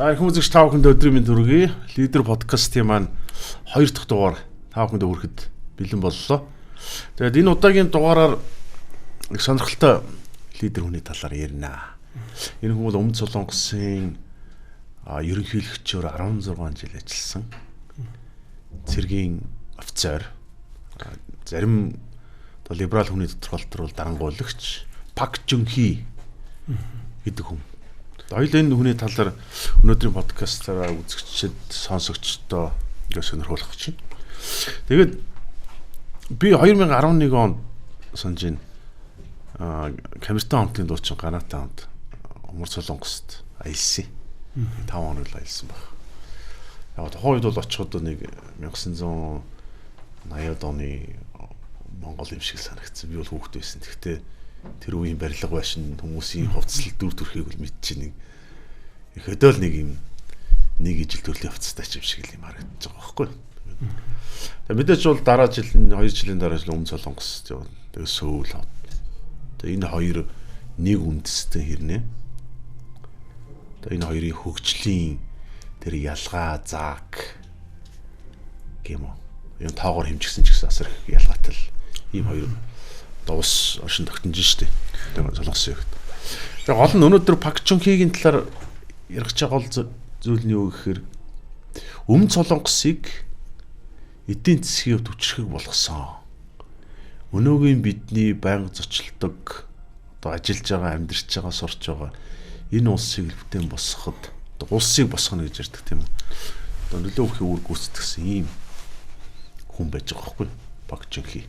За хүмүүст та бүхэнд өдрийн мэнд хүргэе. Лидер подкастын маань 2 дахь дугаар та бүхэнд хүрэхэд бэлэн боллоо. Тэгээд энэ удаагийн дугаараар их сонирхолтой лидер хүний талаар ярина. Энэ хүн бол Өмнөд Солонгосын ерөнхийлөгчөөр 16 жил ажилласан. Цэргийн офицер. Зарим либерал хүний тодорхойлолтоор бол дарангуйлагч Пак Жун-хи гэдэг хүн. Хоёул энэ хүний талаар өнөөдрийн подкастаараа үзэгчид, сонсогчдоо ингээ сонирхуулах чинь. Тэгээд би 2011 онд санаж байна. Камертон хамтын дуучин Ганата хамт Өмнөд Солонгост аялсан. 5 хоног л аялсан баг. Яг тухайд бол очиход нэг 1980-ад оны Монгол юм шиг санагдсан. Би бол хүүхэд байсан. Гэхдээ тэр үеийн барилга байшин хүмүүсийн хувцас дүр төрхийг л мэдчихэв. Их өдөөл нэг юм нэг ижил төрлийн хувцастай ч юм шиг л юм харагдаж байгаа байхгүй. Тэгээ мэдээж бол дараа жил 2 жилийн дараа жил Өмнөд Солонгос тэгээ Сөүл. Тэгээ энэ хоёр нэг үндэстэй хэрнээ. Тэгээ энэ хоёрын хөгжлийн тэр ялгаа зааг гэмүү. Юм тоогоор хэмжигсэн ч гэсэн асар их ялгаатай л ийм хоёр ус оршин тогтнож штэ. Тэгээ Солонгосын ихт. Тэгээ гол нь өнөөдөр Пак Жун-хигийн талаар ярих чагаал зүйл нь юу гэхээр Өмнөд Солонгосыг эдийн засгийн төвчрхэг болгосон. Өнөөгийн бидний байнга зочилдог одоо ажиллаж байгаа, амьдарч байгаа, сурч байгаа энэ улсыг бүтээн босгоход улсыг босгоно гэж ярьдаг тийм үү. Одоо нөлөө өгөх үүрэг гүйцэтгэсэн ийм хүн байж байгаа байхгүй Пак Жун-хи.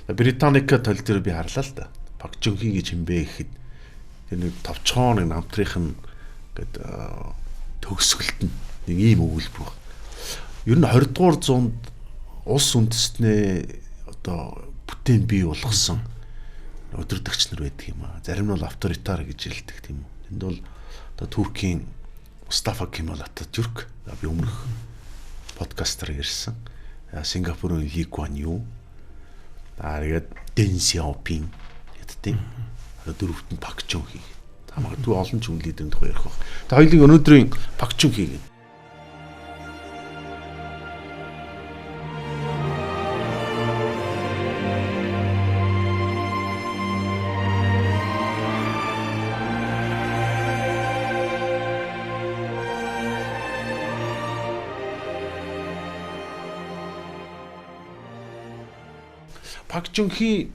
Британика тол дээр би харлаа л да. Пак Жун-хи гэж хэмбэ гэхэд тэр нэг товчхон нэг намтрынх нь гээд төгсгөлт нь нэг ийм өгүүлбэр баг. Ер нь 20 дугаар зуунд улс үндэстнээ одоо бүтээн бий болгосон өдөрдөгч нар байдаг юм аа. Зарим нь бол авторитар гэж хэлдэг тийм үү. Энд бол одоо Туркийн Мустафа Кемал Ататюрк би өмнөх подкастаар ярьсан. Сингапурын Ли Куан Ю тэгээд Дэн Сяопин гэдэг. Дөрөвт нь Пак Жун-хи. Та магадгүй олон ч хүн лидерийн тухай ярих баг. Та хоёулын өнөөдрийн Пак Жун-хи гэнэ. Пак Жун-хи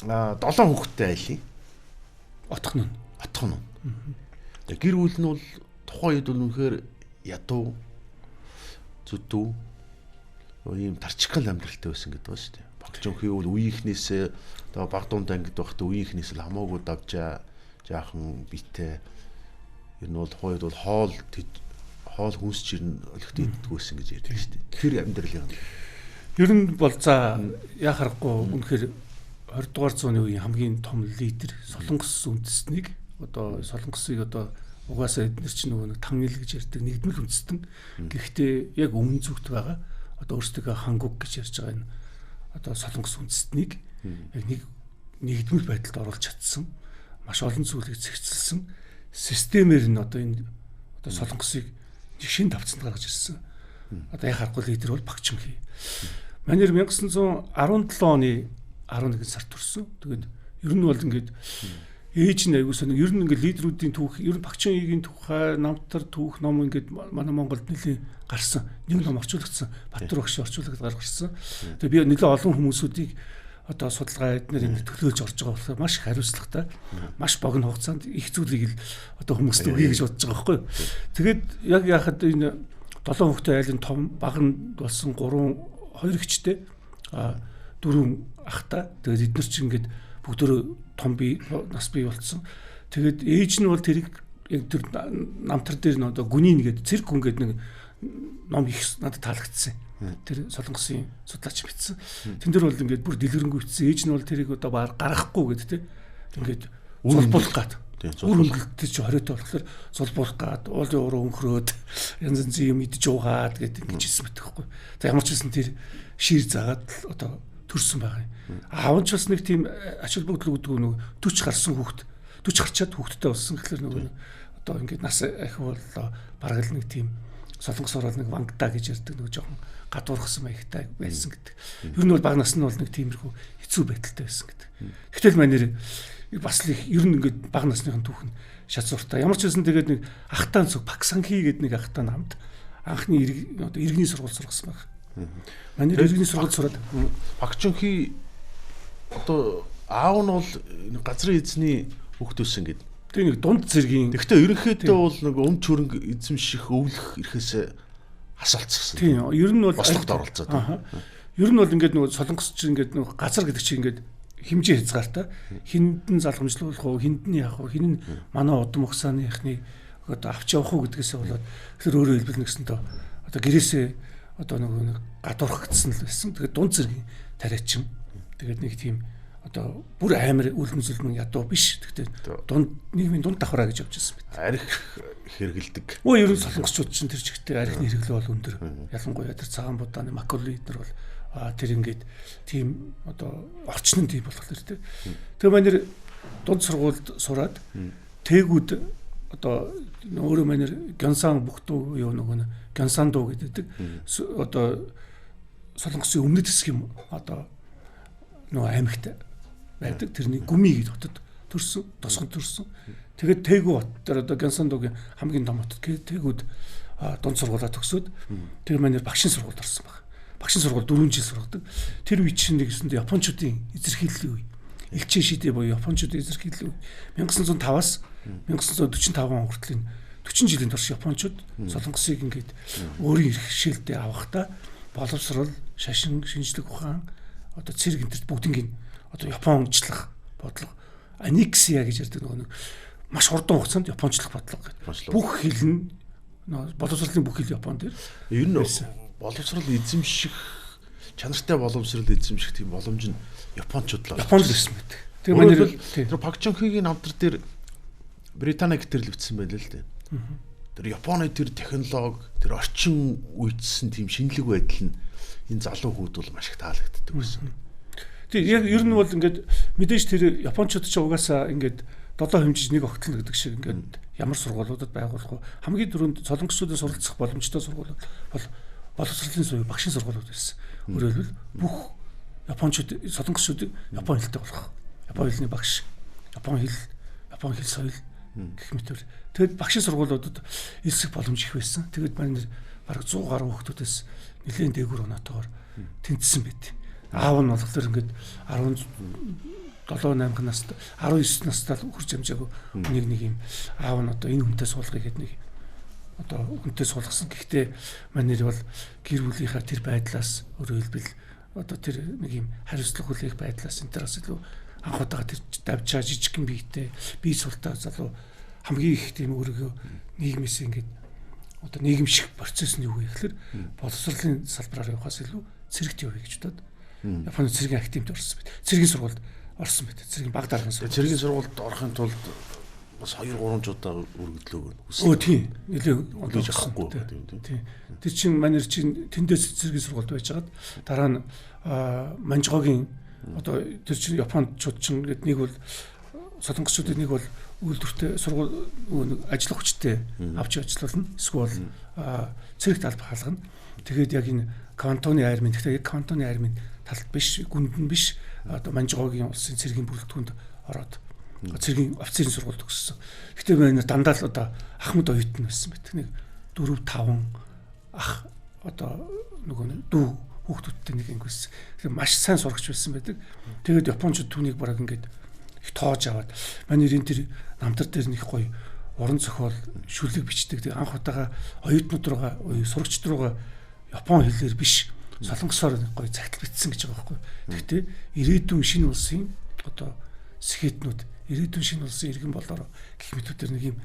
7 хүүхэдтэй айлын. Отхон нь. Тэгээ гэр бүл нь бол тухайн үед бол үнэхээр ядуу зүдүү ийм тарчгал амьдралтай байсан гэдэг ба шүү дээ. Пак Жун-хи бол үеийнхнээсээ одоо баг дунд ангид байхдаа үеийнхнээс л хамаагүй давжаа жаахан битээ. Ер нь бол тухайн үед бол хоол хүнс чирн олигт иддэг байсан гэж ярьдаг шүү дээ. Тэр амьдралын Ер нь бол за яа харахгүй үнэхээр 20 дугаар зууны үеийн хамгийн том лидер Солонгос үндэстнийг одоо Солонгосыг одоо угаасаа эдгээр чинь нөгөө тангил гэж ярьдаг нэгдмэл үндэстэн. Гэхдээ яг өмнө зүгт байгаа одоо өөрсдөө хангуг гэж ярьж байгаа энэ одоо Солонгос үндэстнийг яг нэгдмэл байдалд оруулж чадсан. Маш олон зүйлийг зэгцэлсэн системээр нь одоо энэ одоо Солонгосыг жишээн давцанд гаргаж ирсэн. Одоо яа харахгүй лидер бол Пак Жун-хи. Манайр 1917 оны 11 сард төрсөн. Тэгээд ер нь бол ингээд ээж нь аягуулсан. Ер нь ингээд лидерүүдийн түүх, ер нь Пак Жун-хигийн тухай намтар түүх ном ингээд манай Монголд нэлийн гарсан. Нэг ном орчуулагдсан. Баттар багш орчуулагдаад гаргасан. Тэгээд би нэлээд олон хүмүүсүүдийг одоо судалгаа эднэр энэ төлөөлж орж байгаа болохоор маш их хариуцлагатай, маш богино хугацаанд их зүйлийг л одоо хүмүүст өгье гэж бодож байгаа байхгүй юу. Тэгээд яг яхад энэ 7 хүүхдтэй айлын том баг нь болсон 2 ихчтэй 4 ахтай. Тэгээд эдгээр чинь ингээд бүгдөө том бие нас бий болцсон. Тэгээд ээж нь бол тэрийг яг тэр намтар дээр нь одоо гүний нэгэд цэрэг хүн гэдэг нэг ном их надад таалагдсан. Тэр Солонгосын судлаач бичсэн. Тэн дээр бол ингээд бүр дэлгэрэнгүй бичсэн. Ээж нь бол тэрийг одоо гаргахгүй гэдэг тийм. Ингээд зулбуулах гад. Үр хөнгөлтөд чи 20 тоо болохоор зулбуулах гад уулын уруу өнхрөөд янз янзын юм идэж уугаад гэдэг ингэж хэлсэн мэт байхгүй. За ямар ч хэлсэн тэр шир заагаад одоо төрсөн байгаа юм. Аав нь ч бас нэг тийм ач холбогдол үүдгүй нэг 40 гарсан хүүхэд 40 гарчаад хүүхэдтэй болсон гэхэлэр нөгөө одоо ингээд нас ахи боллоо бараг л нэг тийм солонгос орол нэг вангда гэж ярьдаг нэг жоохон гадуурхсан маягтай байсан гэдэг. Ер нь бол бага насны бол нэг тиймэрхүү хэцүү байдалтай байсан гэдэг. Гэтэл манер бас л ер нь ингээд бага насныхан түүхэн шат зуртаа. Ямар ч байсан тэгээд нэг ахтаан цог Паксанхи гэдэг нэг ахтаан хамт анхны одоо иргэний сургууль сургасан баг. Манер иргэний сургууль сураад Пакчунхи одоо аав нь бол газрын эзний хүүхд байсан гэдэг. Тэгээ нэг дунд зэргийн. Гэхдээ ерөнхийдөө бол нэг өмч хөрөнгө эзэмших өвлөх ирэхээс хасаалцсан. Тийм. Ер нь бол бослогод оролцоод. Ер нь бол ингээд нөгөө солонгос чинь ингээд нөгөө газар гэдэг чинь ингээд хэмжээ хязгаартай. Хиндэн залгамжлуулах уу, хиндэн яах уу, хин нь манай удам ухсааныхны одоо авч явах уу гэдгээсээ болоод тэр өөрөө хэлбэл нэгсэнтэй одоо гэрээсээ одоо нөгөө гадуурхагдсан л байсан. Тэгээд дунд зэргийн тариачин. Тэгээд нэг тийм одоо бүр амар үлэмжлэн ядуу биш. Гэхдээ дунд нийгмийн дунд давхраа гэж явж байсан мэт. Арх хэрэгэлдэг. Өө ер нь солонгосчууд чинь тэр чигтээ архины хэрэглээ бол өндөр. Ялангуяа тэр цагаан будааны Макколи эднэр бол тэр ингээд тийм одоо орчин нь тийм болохоор тийм. Тэгээ манер дунд сургуульд сураад тээгүүд одоо өөрөө манер Гёнсан бүхтүү юу нөгөө Гёнсан дуу гэдэг одоо солонгосын өмнөд хэсэг юм одоо нөгөө аймагт байдаг. Тэрний гүми гэж хотод төрсөн, тосгонд төрсөн. Тэгээд тээгүү хот дээр одоо Гёнсан дуугийн хамгийн том хотод тээгүүд дунд сургуулаа төгсөөд тэр манер багшийн сургуульд орсон баг. Багшийн сургууль 4 жил сургадаг. Тэр үе чинь нэгсэндээ Япончуудын эзэрхийллийн үе. Элчээ шидэ буюу Япончуудын эзэрхийллийн үе. 1905-аас 1945 он хүртэл 40 жилийн турш Япончууд солонгосыг ингээд өөрийн эрх шилдэ авахдаа боловсрол, шашин, шинжлэх ухаан одоо цэрэг энтерт бүгднийг одоо Япончлах бодлого аннексия гэж ярьдаг нэг маш хурдан хугацаанд Япончлах бодлого гэдэг. Бүх хил нь боловсролын бүх хил Япон дээр. Ер нь боловсрол эзэмших чанартай боловсрол эзэмших тийм боломж нь Япончууд л байсан байдаг. Тэгээ манайд тэр Пакчунхигийн намтар дээр Британи гэтэрлэгдсэн байлаа л дээ. Тэр Японы тэр технологи, тэр орчин үеийнсэн тийм шинэлэг байдал нь энэ залуу хүүд бол маш их таалагддаг байсан. Тэгээ яг ер нь бол ингээд мэдээж тэр Япончууд ч угаасаа ингээд 7 хэмжиж нэг огтлно гэдэг шиг ингээд ямар сургуулиудад байгуулах вэ? Хамгийн түрүүнд солонгосчуудын суралцах боломжтой сургуулиуд бол боловсролын суурь багшийн сургуулиуд байсан. Өөрөөр хэлбэл бүх Япончууд солонгосчууд Япон хэлтэй болох. Япон хэлний багш, Япон хэл соёл гэх мэтэр. Тэгэд багшийн сургуулиудад элсэх боломж их байсан. Тэгэд манай бараг 100 гаруй хүүхдүүдээс нэлээд дээгүүр оноотойгоор тэнцсэн байт. Аав нь болохоор ингээд 17-8 наст 19 настай хүрч амжаагүй нэг юм аав нь одоо энэ хүнтэй суулгая гэдэг нэг одоо хүнтэй суулгасан. Гэхдээ манай бол гэр бүлийнхаа тэр байдлаас өөрөөр хэлбэл одоо тэр нэг юм хариуцлага хүлээх байдлаас энтерс илүү анх удаага тэр давчаа жижигхэн биетэй бие султаа залуу хамгийн их тийм өөрийгөө нийгмээс ингээд одоо нийгэм шиг процесс нь юу вэ гэхээр боловсролын салбараар явахаас илүү цэрэгт явъя гэж бодоод Японы цэргийн активд орсон байт. Цэргийн сургуульд орсон байт. Цэргийн баг даргын сургууль. Цэргийн сургуульд орохын тулд бас 2-3 жудаа өргөдлөө өгнө. Өө тийм. Нэлээ олж авахгүй тийм. Тэр чинь манер чинь тэндээс цэргийн сургуульд байжгаад дараа нь Манжгогийн одоо тэр чинь Япончууд чинь гэдэг нэг бол солонгосчуудын нэг бол үйлдвэртэй сургууль ажиллах хүчтэй авч ажиллуулна. Эсвэл цэрэгт алба хаалгана. Тэгээд яг энэ кантоны армийн гэхдээ яг кантоны армийн талд биш, гүнд нь биш одоо Манжгогийн улсын цэргийн бүрэлдэхүүнд ороод цэргийн офицерын сургууль төгссөн. Гэхдээ манай дандаа л одоо ахмад оюутан байсан байт. Нэг 4-5 ах одоо нөгөө дүү хүүхдүүдтэй нэг ингэсэн. Тэгэхээр маш сайн сурагч байсан байдаг. Тэгээд Япончууд түүнийг бараг ингээд их тоож аваад манай энэ тэр намтар дээр нэг гоё уран зохиол шүлэг бичдэг. Тэгээд анх удаага оюутнууд руугаа сурагчд руугаа Япон хэлээр биш солонгосоор гоё загтал бичсэн гэж байгаа байхгүй. Гэхдээ ирээдүйн шинэ улсын одоо сэхэтнүүд ирээдүйн шинэ улсын иргэн болоор гэх мэтүүдээр нэг юм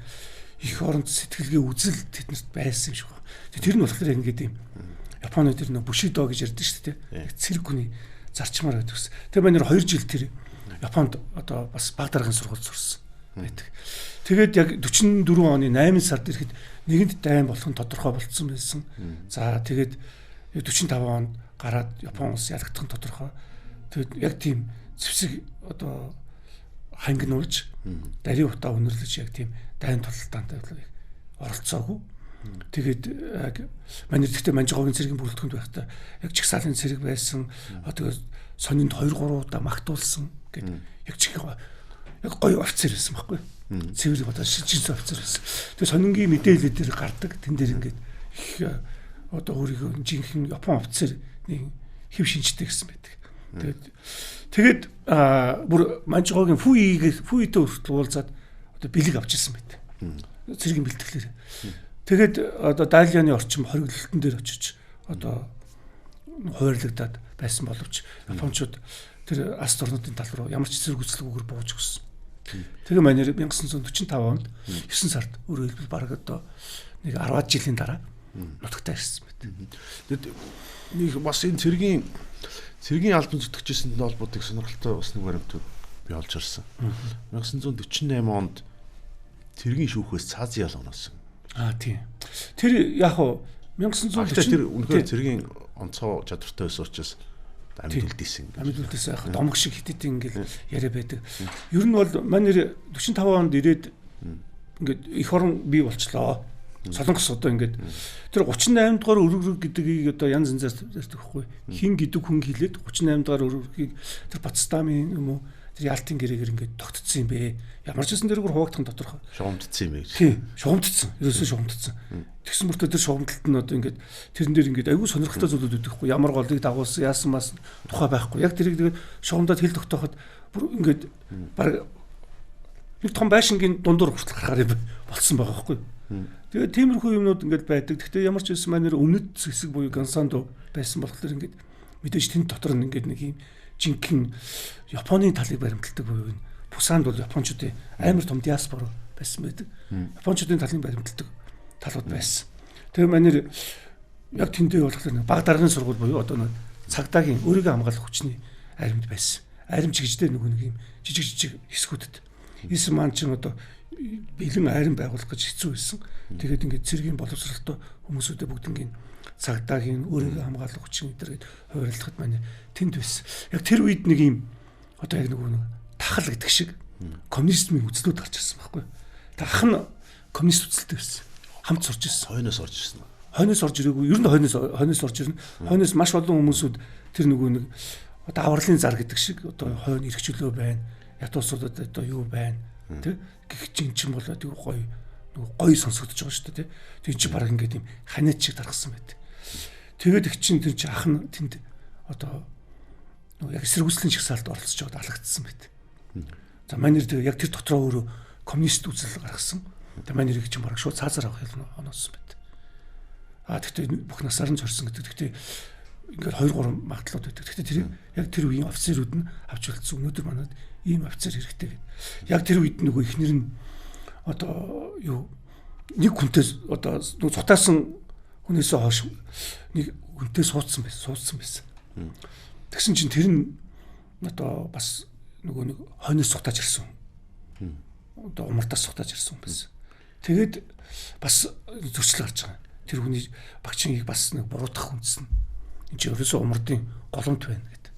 их оронд сэтгэлгээ үзэл тэднэрт байсан юм шиг байна. Тэр нь болохоор ингээд юм Японы тэр нөө Бушидо гэж ярьдэн шүү дээ. Цэрэг хүний зарчмаар байдаг ус. Тэгээ манай 2 жил тэр Японд одоо бас баг даргын сургууль сурсан байдаг. Тэгээд яг 44 оны 8 сард ирэхэд нэгэнд дайн болох нь тодорхой болцсон байсан. За тэгээд 45 онд гараад Япон улс ялагдах нь тодорхой. Тэгээд яг тийм зэвсэг одоо хангинуулж дарийн утаа өнөрлөж яг тийм дайн тулалдаанд оролцоогүй. Тэгээд яг манай гэхдээ Манжигоогийн цэргийн бүрэлдэхүүнд байхдаа яг чигсаалын цэрэг байсан. Одоо сонинд 2-3 удаа магтуулсан гэдэг яг яг гоё офицер байсан байхгүй. Цэвэр одоо шижин офицер байсан. Тэгээд сонингийн мэдээлэл дээр гардаг. Тэн дээр ингээд их одоо өөрийгөө жинхэнэ Япон офицерны хэв шинжтэй гэсэн байдаг. Тэгээд бүр Манжигоогийн фүйтэй хүртэл уулзаад одоо бэлэг авч ирсэн байдаг. Цэргийн бэлтгэлээр. Тэгээд одоо Дайлианы орчим хориглолтон дээр очиж одоо хуваарлагдаад байсан боловч Япончууд тэр Аст орнуудын тал руу ямар ч зэрэг үзлэгүүгээр бууж өгсөн. Тэгээ манай 1945 онд 9 сард өөрөөр хэлбэл бараг одоо нэг 10-аад жилийн дараа нутагтаа ирсэн байт. Тэгэд нэг бас энэ цэргийн албан зүтгэжсэнд холбоотой сонирхолтой бас нэг баримтууд би олж харсан. 1948 онд цэргийн шүүхээс цаазын ялгааноос. Тийм. Тэр яг хуу 1940 тэр үнэхээр цэргийн онцгой чадвартай байсан учраас амьд үлдээсэн. Амьд үлдээсэн яг домог шиг хитэд ингээл яриа байдаг. Ер нь бол манай 45 онд ирээд ингээд эх орон бий болчлоо. Солонгос одоо ингээд тэр 38 дугаар өргөрөг гэдгийг одоо янз янзаар ярьдаг байхгүй. Хин гэдэг хүн хилээд 38 дугаар өргөргийг тэр Батстамын юм уу тэр Ялтын гэрээгээр ингээд тогтцсон юм бэ. Ямар ч гэсэн тэргээр хуваагдах тодорхой. Шугамдсан юм ээ. Тийм, шугамдсан. Ерөөсөө шугамдсан. Тэгсэн мөртөө тэр шугамдалт нь одоо ингээд тэрэн дээр ингээд айгүй сонирхолтой зүйлүүд өгдөхгүй. Ямар голыг дагуулсан, яасан мас тухай байхгүй. Яг тэрийг тэгээд шугамдаад хил тогтооход бүр ингээд баг нэг том байшингийн дундуур хүртэл гарахаар юм болцсон байгаа байхгүй. Тэгээд тиймэрхүү юмнууд ингээд байдаг. Гэхдээ ямар ч байсан манер өмнөд хэсэг буюу Гансандо байсан болохоор ингээд мэдээж тэнд дотор нь ингээд нэг юм жинхэнэ Японы талыг баримталдаг буюу Пусанд бол Япончуудын амар том диаспора байсан байдаг. Япончуудын талын баримталдаг талууд байсан. Тэгээ манер яг тэндээ болохоор баг даргын сургууль буюу одоо нэг цагдаагийн өөрийгөө хамгаалах хүчний аримд байсан. Аримч гэжтэй нэг юм жижиг хэсгүүдэд. Эсэм маань ч одоо бэлэн айран байгуулах гэж хэцүү байсан. Тэгээд ингээд цэргийн боловсролтой хүмүүсүүдээ бүгднийг цагдаагийн өөрийгөө хамгаалах хүчин гэдэргээд хуваарлахад манай тэнд байсан. Яг тэр үед нэг юм одоо яг нэг тахал гэдэг шиг коммунизмын үзлүүд гарч ирсэн байхгүй. Тэг ах нь коммунист үзэлтэй байсан. Хамт сурч ирсэн. Хойноос орж ирсэн. Хойноос орж ирээгүй. Ер нь хойноос орж ирнэ. Хойноос маш олон хүмүүсүүд тэр нэг одоо авралын зар гэдэг шиг одоо хойно эрхчлөө байна. Ятуусуудад одоо юу байна. Тэг гэх чинь болоод юу гоё сонсогдож байгаа шүү дээ. Тэг чи баг ингээд юм ханиад шиг тархсан байт. Тэгээд их чинь тэр чи ах нь тэнд одоо яг эсэргүүцлийн чагсаалд оролцож байгаад алагдсан байт. За манер яг тэр дотроо өөрөө коммунист үзэл гаргасан. Тэг манерийг чинь баг шууд цаазаар авах юм оноосон байт. Тэгтээ бүх насаар нь зорьсон гэдэг. Тэгтээ ингээд 2-3 магадлалууд байдаг. Тэгтээ тэр яг тэр үеийн офицерүүд нь авч үлдсэн. Өнөөдөр манад ийм офицер хэрэгтэй гэдэг. Яг тэр үед нөгөө ихнэр нь одоо юу нэг хүнтэй одоо цутаасан хүнээсээ хойш нэг хүнтэй суудсан байсан. Тэгсэн чинь тэр нь одоо бас нөгөө нэг хойноос цутааж ирсэн. Одоо умартаас цутааж ирсэн байсан. Тэгээд бас зөрчил гарч байгаа. Тэр хүний багчингийг бас нэг буруутгах хүнсэн. Энд чинь ерөөсөө умардын голомт байна гэдэг.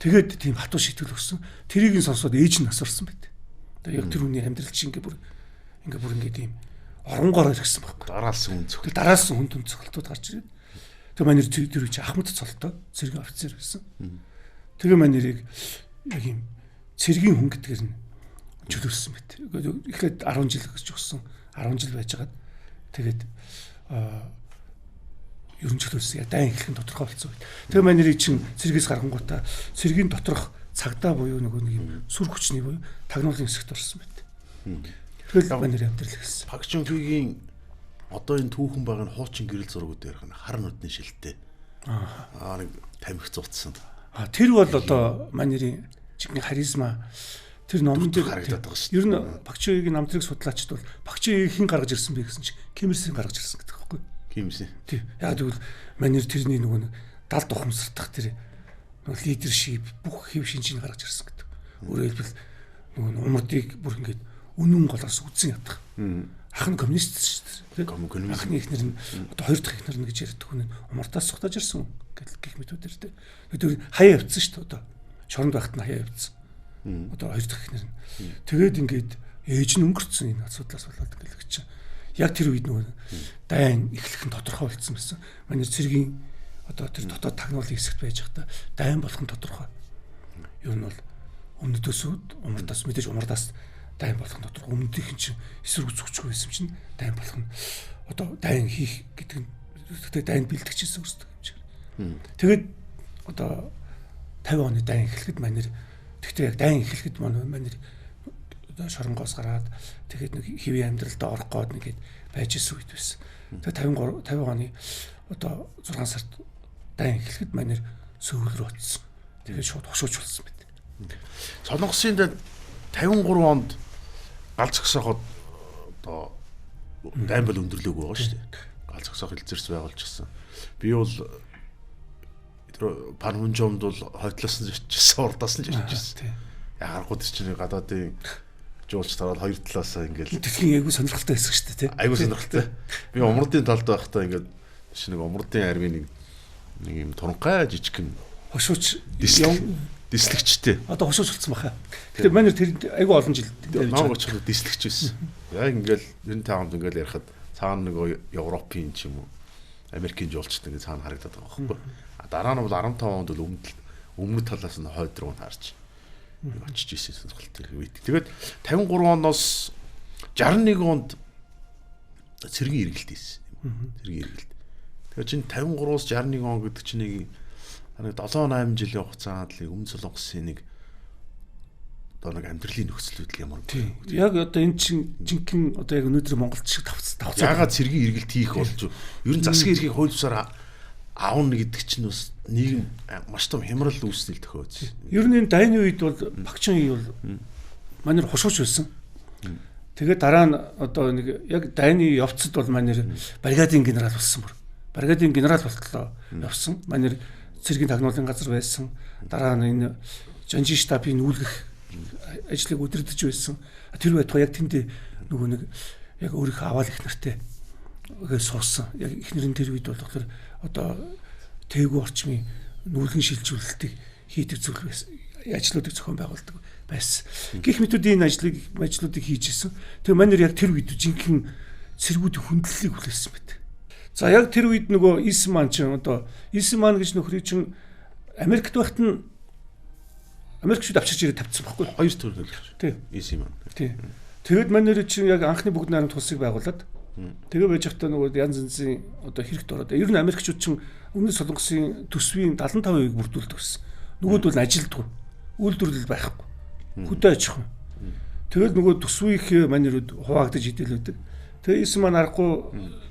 Тэгээд тийм хатуу шийтгэл өгсөн. Тэрийг нь сонсоод ээж нь насварсан байт. Тэгээд яг тэр хүний амьдрал чинь ингээ бүр тийм оронгоор ирсэн байхгүй. Дараалсан хүн цогцолтууд гарч ирээд. Тэгээд манер тэр үчи Ахмад цолтой цэргийн офицер байсан. Тэгээ манерийг яг юм цэргийн хүн гэдгээр нь чөлөөлсөн байт. Ихэд 10 жил гэж өгсөн. 10 жил байжгаад тэгээд ерөн чөлөөлсөн. Яг дайн эхлэхэн тодорхой болсон байт. Тэгээ манерийг чинь цэргээс гаргангуудаа цэргийн доторх цагдаа буюу нэг юм сүр хүчний буюу тагнуулын хэсэгт орсон байт. Тэгэл манер амьдрал гэсэн. Пагчунгийн одоо энэ түүхэн байгаа нь хуучин гэрэл зургууд ярих нь хар нүдний шилтэй. Нэг тамхи цуцсан. Тэр бол одоо манерийн жигний харизма тэр номон дээр харагдаад байгаа шүү. Ер нь Пагчунгийн намтрыг судлаачд бол Пагчун хэн гаргаж ирсэн бэ гэсэн чинь Кимэрсэн гаргаж ирсэн гэдэг байхгүй. Кимэрсэн. Тий. Яг тэгвэл манер тэрний нөгөө далд ухамсартах тэр лидершип бүх хэв шинжийг гаргаж ирсэн гэдэг. Өөрөөр хэлбэл нөгөө умардыг бүр ингээд үнэн голоос үдсэн ядах. Ах нь коммунист шүү дээ. Ахны ихнэр нь одоо хоёр дахь ихнэр нь гэж ярьдаг хүн умартаас цухтаж ирсэн гэх мэтүүдэр дээ. Тэр хаяа явцсан шүү дээ одоо. Шоронд байхад нь хаяа явцсан. Одоо хоёр дахь ихнэр нь. Тэгээд ингээд ээж нь өнгөрцөн энэ асуудлаас болоод ингээл гэж чинь. Яг тэр үед нөгөө дайн эхлэх нь тодорхой болсон байсан. Манай цэргийн одоо тэр дотоод тагнуулын хэсэгт байж байхдаа дайн болох нь тодорхой. Ер нь бол өмнөдөөс умардаас мэдээж умардаас дайн болох нь тодорхой. Өмнөдийнх нь чинь эсрэг үзүүлчихгүй байсан чинь дайн болох нь одоо дайн хийх гэдэг нь тэгтээ дайн бэлтгэжсэн үүсдэг юм шиг. Тэгээд одоо 50 оны дайн эхлэхэд манер тэгтээ яг дайн эхлэхэд манер одоо шоронгоос гараад тэгээд нэг хэвийн амьдралдаа орох гээд нэгэд байж исэн үед байсан. Тэгээд 50 оны одоо 6 сард дайн эхлэхэд манер сөүл рүү очсон. Тэгээд шууд хошууч болсон байт. Солонгосын дэд 53 онд галз зогсооход одоо дайн бол өндөрлөөг байгаа шүү дээ. Галз зогсоох хэлцэрс байгуулчихсан. Би бол тэр Панмунжомд бол хойтлоос нь жижигсэн, урдаас нь жижигсэн. Ягаргууд чинь гадаадын жуулч тараад хоёр талаасаа ингээл дэлхийн айгуу сонирхолтой хэсэг шүү дээ, тий. Айгуу сонирхолтой. Би умрдын талд байхдаа ингээд нэг умрдын армийн нэг юм туранхай жижигхэн хошууч дислэгчтэй. Одоо хошууч болсон баха. Тэгэхээр манер тэр айгуу олон жил намайг очих дислэгч байсан. Яг ингээл 95 онд ингээл ярихад цаана нэг Европын ч юм уу Америкийн жуулчд ингээд цаана харагдаад байгаа байхгүй. Дараа нь бол 15 онд бол өмнөд талаас нь хойд руу харж очиж ирсэн сонирхолтой үед. Тэгээд 53 оноос 61 онд цэргийн эргэлт хийсэн. Цэргийн эргэлт. Тэгээд чинь 53-аас 61 он гэдэг чинь нэг 7-8 жилийн хугацаанд л өмнө Солонгосын нэг одоо нэг амьдралын нөхцөл байдал ямар вэ? Яг одоо энэ чинь жинхэнэ одоо яг өнөөдөр Монголд шиг давцсан. Ягаад цэргийн эргэлт хийх болж ер нь засгийн эрхийг хууль бусаар аавна гэдэг чинь бас нийгэм маш том хямрал үүснэл тохиолдсон. Ер нь энэ дайны үед бол багчин бол манер хошууч байсан. Тэгээд дараа нь одоо нэг яг дайны явцад бол манер бригадын генерал болсон бүр. Бригадын генерал болтлоо явсан. Манер цэргийн тагнуулын газар байсан. Дараа нь энэ жанжин штабын нүүлгэх ажлыг удирдах байсан. Тэр байтугай яг тэнд нөгөө нэг яг өөрийнхөө аваал их нартай суусан. Яг эхнэрийн тэр үед болохоор одоо тээгүү орчмын нүүлгэн шилжүүлэлтийг хийдэг зүйл байсан. Ажлуудыг зохион байгуулдаг байсан. Гэх мэтүүд энэ ажлуудыг хийж исэн. Тэгээ манер яг тэр үед жинхэнэ цэргүүдийн хүндлэлийг хүлээсэн байдаг. За яг тэр үед нөгөө Исман ч одоо Исман гэж нөхрийг чинь Америкт байхад нь Америкчууд авчирч ирээд тавьчихсан байхгүй юу? Хоёр төр хэлж. Тий. Исман. Тий. Тэгэд манер чинь яг анхны бүгд найрамд тусыг байгуулад тэгээ байж захтаа нөгөө янз янзын одоо хэрэгт ороод ер нь Америкчууд чинь өмнөд Солонгосын төсвийн 75%-ийг бүрдүүлдэг гэсэн. Нөгөөд бол ажилдгүй. Үйлдвэрлэл байхгүй. Хөдөө аж ахуй. Тэгэл нөгөө төсвийг манерууд хуваагдаж идэлүүлдэг. Тэгээ Исман аргагүй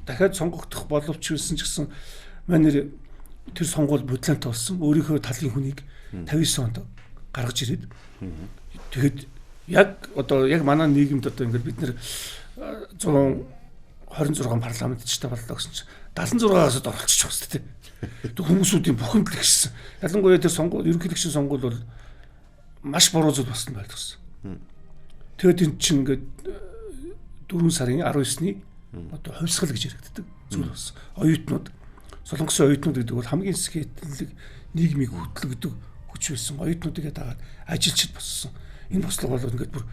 дахиад сонгогдох боловч байсан ч гэсэн манер тэр сонгуул бодлонтой болсон. Өөрийнхөө талын хүнийг 59 онд гаргаж ирээд тэгэд яг одоо яг манай нийгэмд одоо ингээд бид нэр 126 парламентчтай боллоо гэсэн чинь 76-аас оролцож байгаа шүү дээ. Тэг хүмүүсүүдийн бухимд л гисэн. Ялангуяа тэр сонгуул ерөнхийлөгчийн сонгуул бол маш буруу зүйл болсон байх гэсэн. Тэгээд энэ чинь ингээд 4 сарын 19-ний одоо хувьсгал гэж яригддаг зүйл болсон. Оюутнууд Солонгосын оюутнууд гэдэг бол хамгийн сэхэтэлэг нийгмийг хөтлөгдөг хүч байсан. Оюутнуудыг дагаад ажилчид болсон. Энэ бослого бол ингээд бүр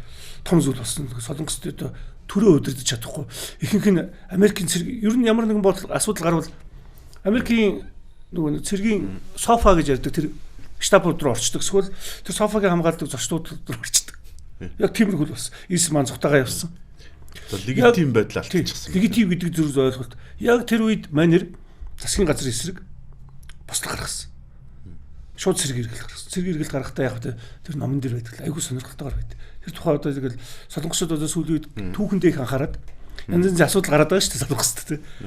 том зүйл болсон. Солонгост одоо төрөө өдөрдөж чадахгүй. Ихэнх нь Америкийн цэрэг ер нь ямар нэгэн асуудал гарвал Америкийн нөгөө цэргийн софа гэж ярьдаг тэр штабууд руу орчдөг. Эсвэл тэр софагийн хамгаалдаг зочдууд руу орчдөг. Яг тиймэрхүү болсон. Исман цухтагаа явсан. Легитим байдал алдчихсан. Легитим гэдэг зүйл ойлголт. Яг тэр үед манер засгийн газрын эсрэг бослого гаргасан. Шууд цэрэг эргэлт гаргасан. Цэрэг эргэлт гаргахдаа яг тэр номон дээр байдаг. Айгуу сонирхолтойгоор байдаг. Тэр тухай одоо тэгэл солонгосууд одоо сүүлийн үед түүхэндээ их анхаарад янз янзын асуудал гараад байгаа шүү дээ солонгост.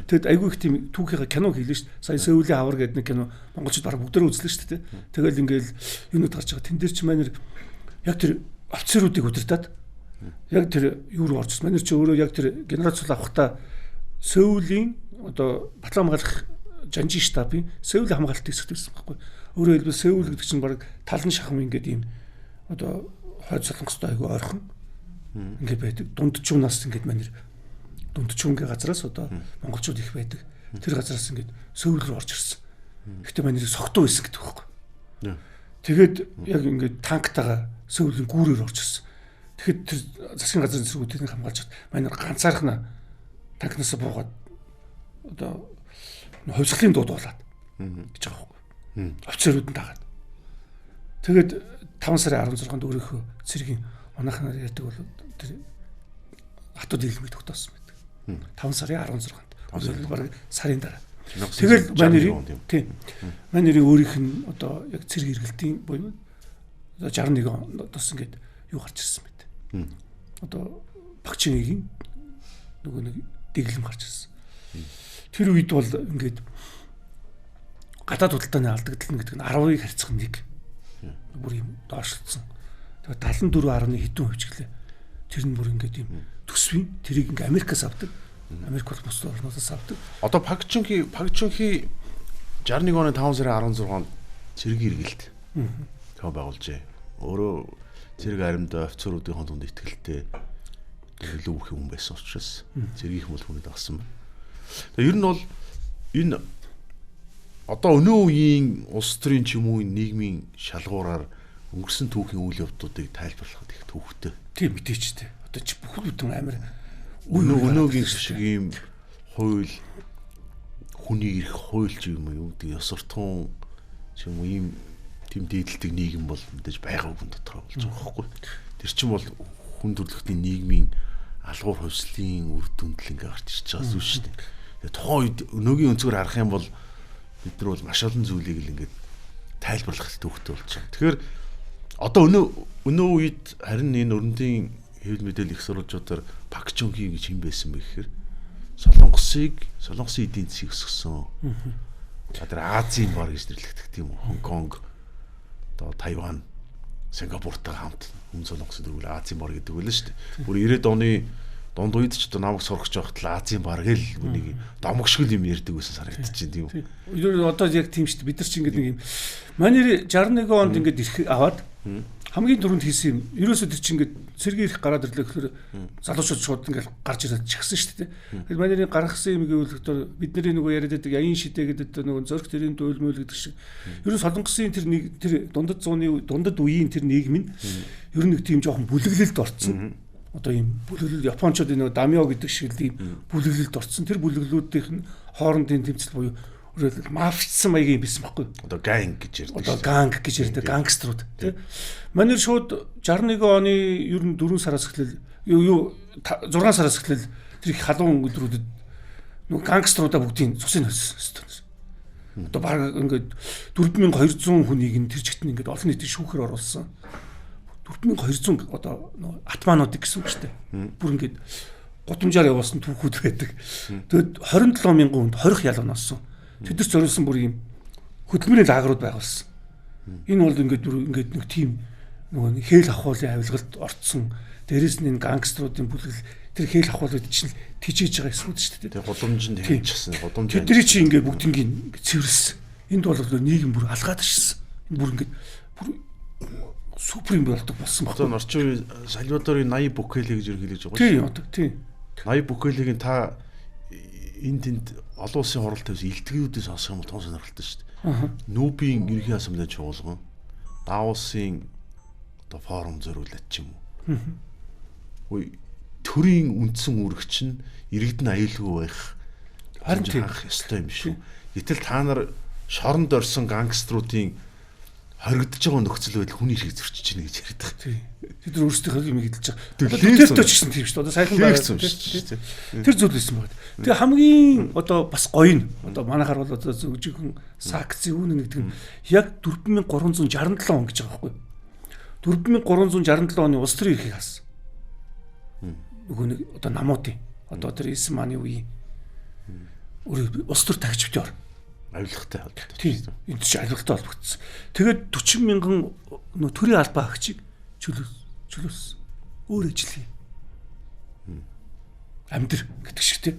Тэгэд айгуу их тийм түүхийнхаа кино хийлээ шүү дээ. Сая Сөүлийн хавар гэдэг нэг кино монголчууд бараг бүгдөө үзлээ шүү дээ. Тэгэл ингээл юунууд гарч байгаа. Тэн дээр ч манер яг тэр офицеруудыг удирдаад яг тэр юу руу орчихсон. Манер чи өөрөө яг тэр генерал цул авахта Сөүлийн одоо батлан хамгаалах жанжин штабын Сөүлийн хамгаалалт хэсэгт байсан байхгүй. Өөрөөр хэлбэл Сөүл гэдэг чинь баг талан шахам ингээд ийм одоо хойд солонгостой айгүй ойрхон ингээд байдаг. Дундчуунаас ингээд манер дундчуунгийн газраас одоо монголчууд их байдаг. Тэр газраас ингээд Сөүл рүү орж ирсэн. Гэхдээ манерыг согтуу байсан гэдэг байхгүй. Тэгээд яг ингээд танктайгаа Сөүлийн гүүрээр орж ирсэн. Тэгэхэд тэр засгийн газрын зэргүүдийг хамгаалж манай ганцаархна танкнаас буугаад одоо хувьсгалын дууд болоод гэж байгаа байхгүй. Офицерүүд нь дагаад. Тэгээд 5 сарын 16-нд өөрийнхөө цэргийн манайхнаар ярьдаг бол тэр хатуу дийлмийг тогтоосон байдаг. 5 сарын 16-нд. Бараг сарын дараа. Тэгэл манай нэрийн өөрийнх нь одоо яг цэрэг эргэлтийн буюу 61 онд бас ингээд юу гарч ирсэн мэт. Одоо багчингийн нөгөө нэг дэглэм гарч ирсэн. Тэр үед бол ингээд гадаад худалдааны алдагдал гэдэг нь 10-ыг харьцах 1 бүр юм доошлцсон. Тэгээд 74.1 хэдэн хувьч гэлээ. Тэр нь бүр ингээд юм төсвийн тэрийг ингээд Америкаас авдаг. Америк бол бус орнуудаас авдаг. Одоо Пак Чунхи 61 оны 5 сарын 16-нд цэрэг эргэлт байгуулжээ. Өөрөө цэрэг аримдаа офицеруудын хонд итгэлтэй илүү их хүн байсан учраас цэргийн хүмүүс хүнд авсан байна. Тэгээ ер нь бол энэ одоо өнөө үеийн улс төрийн ч юм уу нийгмийн шалгуураар өнгөрсөн түүхийн үйл явдлуудыг тайлбарлахад их төвхтэй. Тийм мэдээч дээ. Одоо чи бүхэл бүтэн амар өнөөгийн шиг ийм хууль хүний эрх хууль ч юм уу гэдэг ёсортхон ч юм уу ийм тийм дээдэлдэг нийгэм бол мэдээж байгаагүй дотроо болж байгаа байхгүй. Тэр чинь бол хүн төрөлхтний нийгмийн алгуур хувьслын үр дүндэл ингээ гарч ирж байгаа зүйл шүү дээ. Тэгээ тухайн үед өнөөгийн өнцгөр харах юм бол бид нар бол маш олон зүйлийг л ингээд тайлбарлах төвхтэй болж байгаа. Тэгэхээр одоо өнөө үед харин энэ өрөндийн хэвлэл мэдээлэл их сурвалжуудаар Пак Чунхи гэж хэм байсан бэ гэхээр Солонгосын эдийн засгийг өсгсөн. Тэр Азийн бар гэж нэрлэгдэх тийм үү. Хонконг, одоо Тайван, Сингапуртай хамт Солонгосын дөрвөл Азийн бар гэдэг байлаа шүү дээ. Бүр 90-ад оны дунд үед ч одоо намайг сургаж явахад л Азийн бар гэл нэг домогшгол юм ярьдаг байсан санагдаж байна тийм үү. Одоо яг тийм шүү дээ. Бид нар ч ингээд нэг юм манай 61 онд ингээд ирэх аваад хамгийн түрүүнд хийсэн юм. Ерөөсөө тэр чинь ингээд цэргийн ирэх гараад ирлээ гэхээр залуучууд шууд ингээд гарч ирээд чихсэн шүү дээ. Тэгэхээр манай гаргасан юм гэвэл одоо бидний нөгөө яриад байдаг аян шидэ гэдэг нөгөө зөрөх тэрийн дуйлмөл гэдэг шиг. Ерөн солонгосын тэр дундад үеийн тэр нийгэм нь ер нь нэг тийм жоохон бүлэглэлд орцсон. Одоо ийм бүлэглэл Япончууд нөгөө дамио гэдэг шиг ийм бүлэглэлд орцсон. Тэр бүлэглэлүүдийнх нь хоорондын тэмцэл буюу өөрөлд мафчсан маягийн байсан байхгүй. Одоо ганг гэж ярьдаг. Одоо ганг гэж ярьдаг гангстерууд тий. Манай шууд 61 оны ер нь 4 сараас эхлэл 6 сараас эхлэл тэр их халуун өдрүүдэд нөгөө гангстеруудаа бүгдийн цусыг нөлсөн. Одоо баг ингээд 4200 хүнийг нь тэр чигт нь ингээд олон нийтийн шүүхээр оруулсан. 4200 одоо нөгөө атмануудыг гэсэн үг шүү дээ. Бүр ингээд гудамжаар явуулсан түүхүүд байдаг. Тэгэд 27,000 хүнд 20 ялган олсон. Тэдэрч зориулсан бүр юм хөдөлмөрийн лагерууд байгуулсан. Энэ бол ингээд нэг тийм нөгөө хээл ахуулын авилгалд орцсон. Дээрээс нь энэ гангстеруудын бүлэгэл тэр хээл ахуулууд чинь тижээж байгаа эсрүүд шүү дээ. Тэгээ гудамжинд хэмжчихсэн. Тэдний чинь ингээд бүгднийг цэвэрлсэн. Энд бол нийгэм бүр алгаад ашигсан. Энэ бүр ингээд бүр супер юм болдог болсон баг. Одоо орчин үеийн Сальвадорын Найиб Букеле гэж хэлж байгаа шүү. Тийм. Найиб Букелегийн та энд олон улсын оролт тавьсан илтгэгүүдийг сонсох юм бол тун сонирхолтой шүү дээ. Нүүбийн ерөнхий асамблеийн чуулган, Давосын одоо форум зориулаад ч юм уу. Төрийн үндсэн үүрэгч нь иргэдэн аюулгүй байх харин хангах ёстой юм шүү. Гэтэл та нар шоронд орсон гангстеруудын хоригдож байгаа нөхцөл байдал хүний эрхийг зөрчиж байна гэж ярьдаг. Тэд нар өөрсдийнхөө юм эдэлж байгаа. Тэртөө ч гэсэн тийм шүү дээ. Одоо сайхан байсан шүү дээ. Тэр зүйл байсан байна. Тэгээ хамгийн одоо бас гоё нь одоо манайхаар бол одоо зөвжигхэн санкцийн үүн гэдэг нь яг 4367 он гэж байгаа байхгүй. 4367 оны улс төрийн эрхийг хаасан. Нөгөө нэг одоо намуудын одоо тэр Исманы үеийн улс төр тагчдаар авилгатай холбоотой. Тийм. Энд чинь авилгатай холбогдсон. Тэгээд 40,000 нөө төрийн албаа агчийг чөлөөсөн. Өөр ажил хий. Амьдр гэдэг шиг тийм.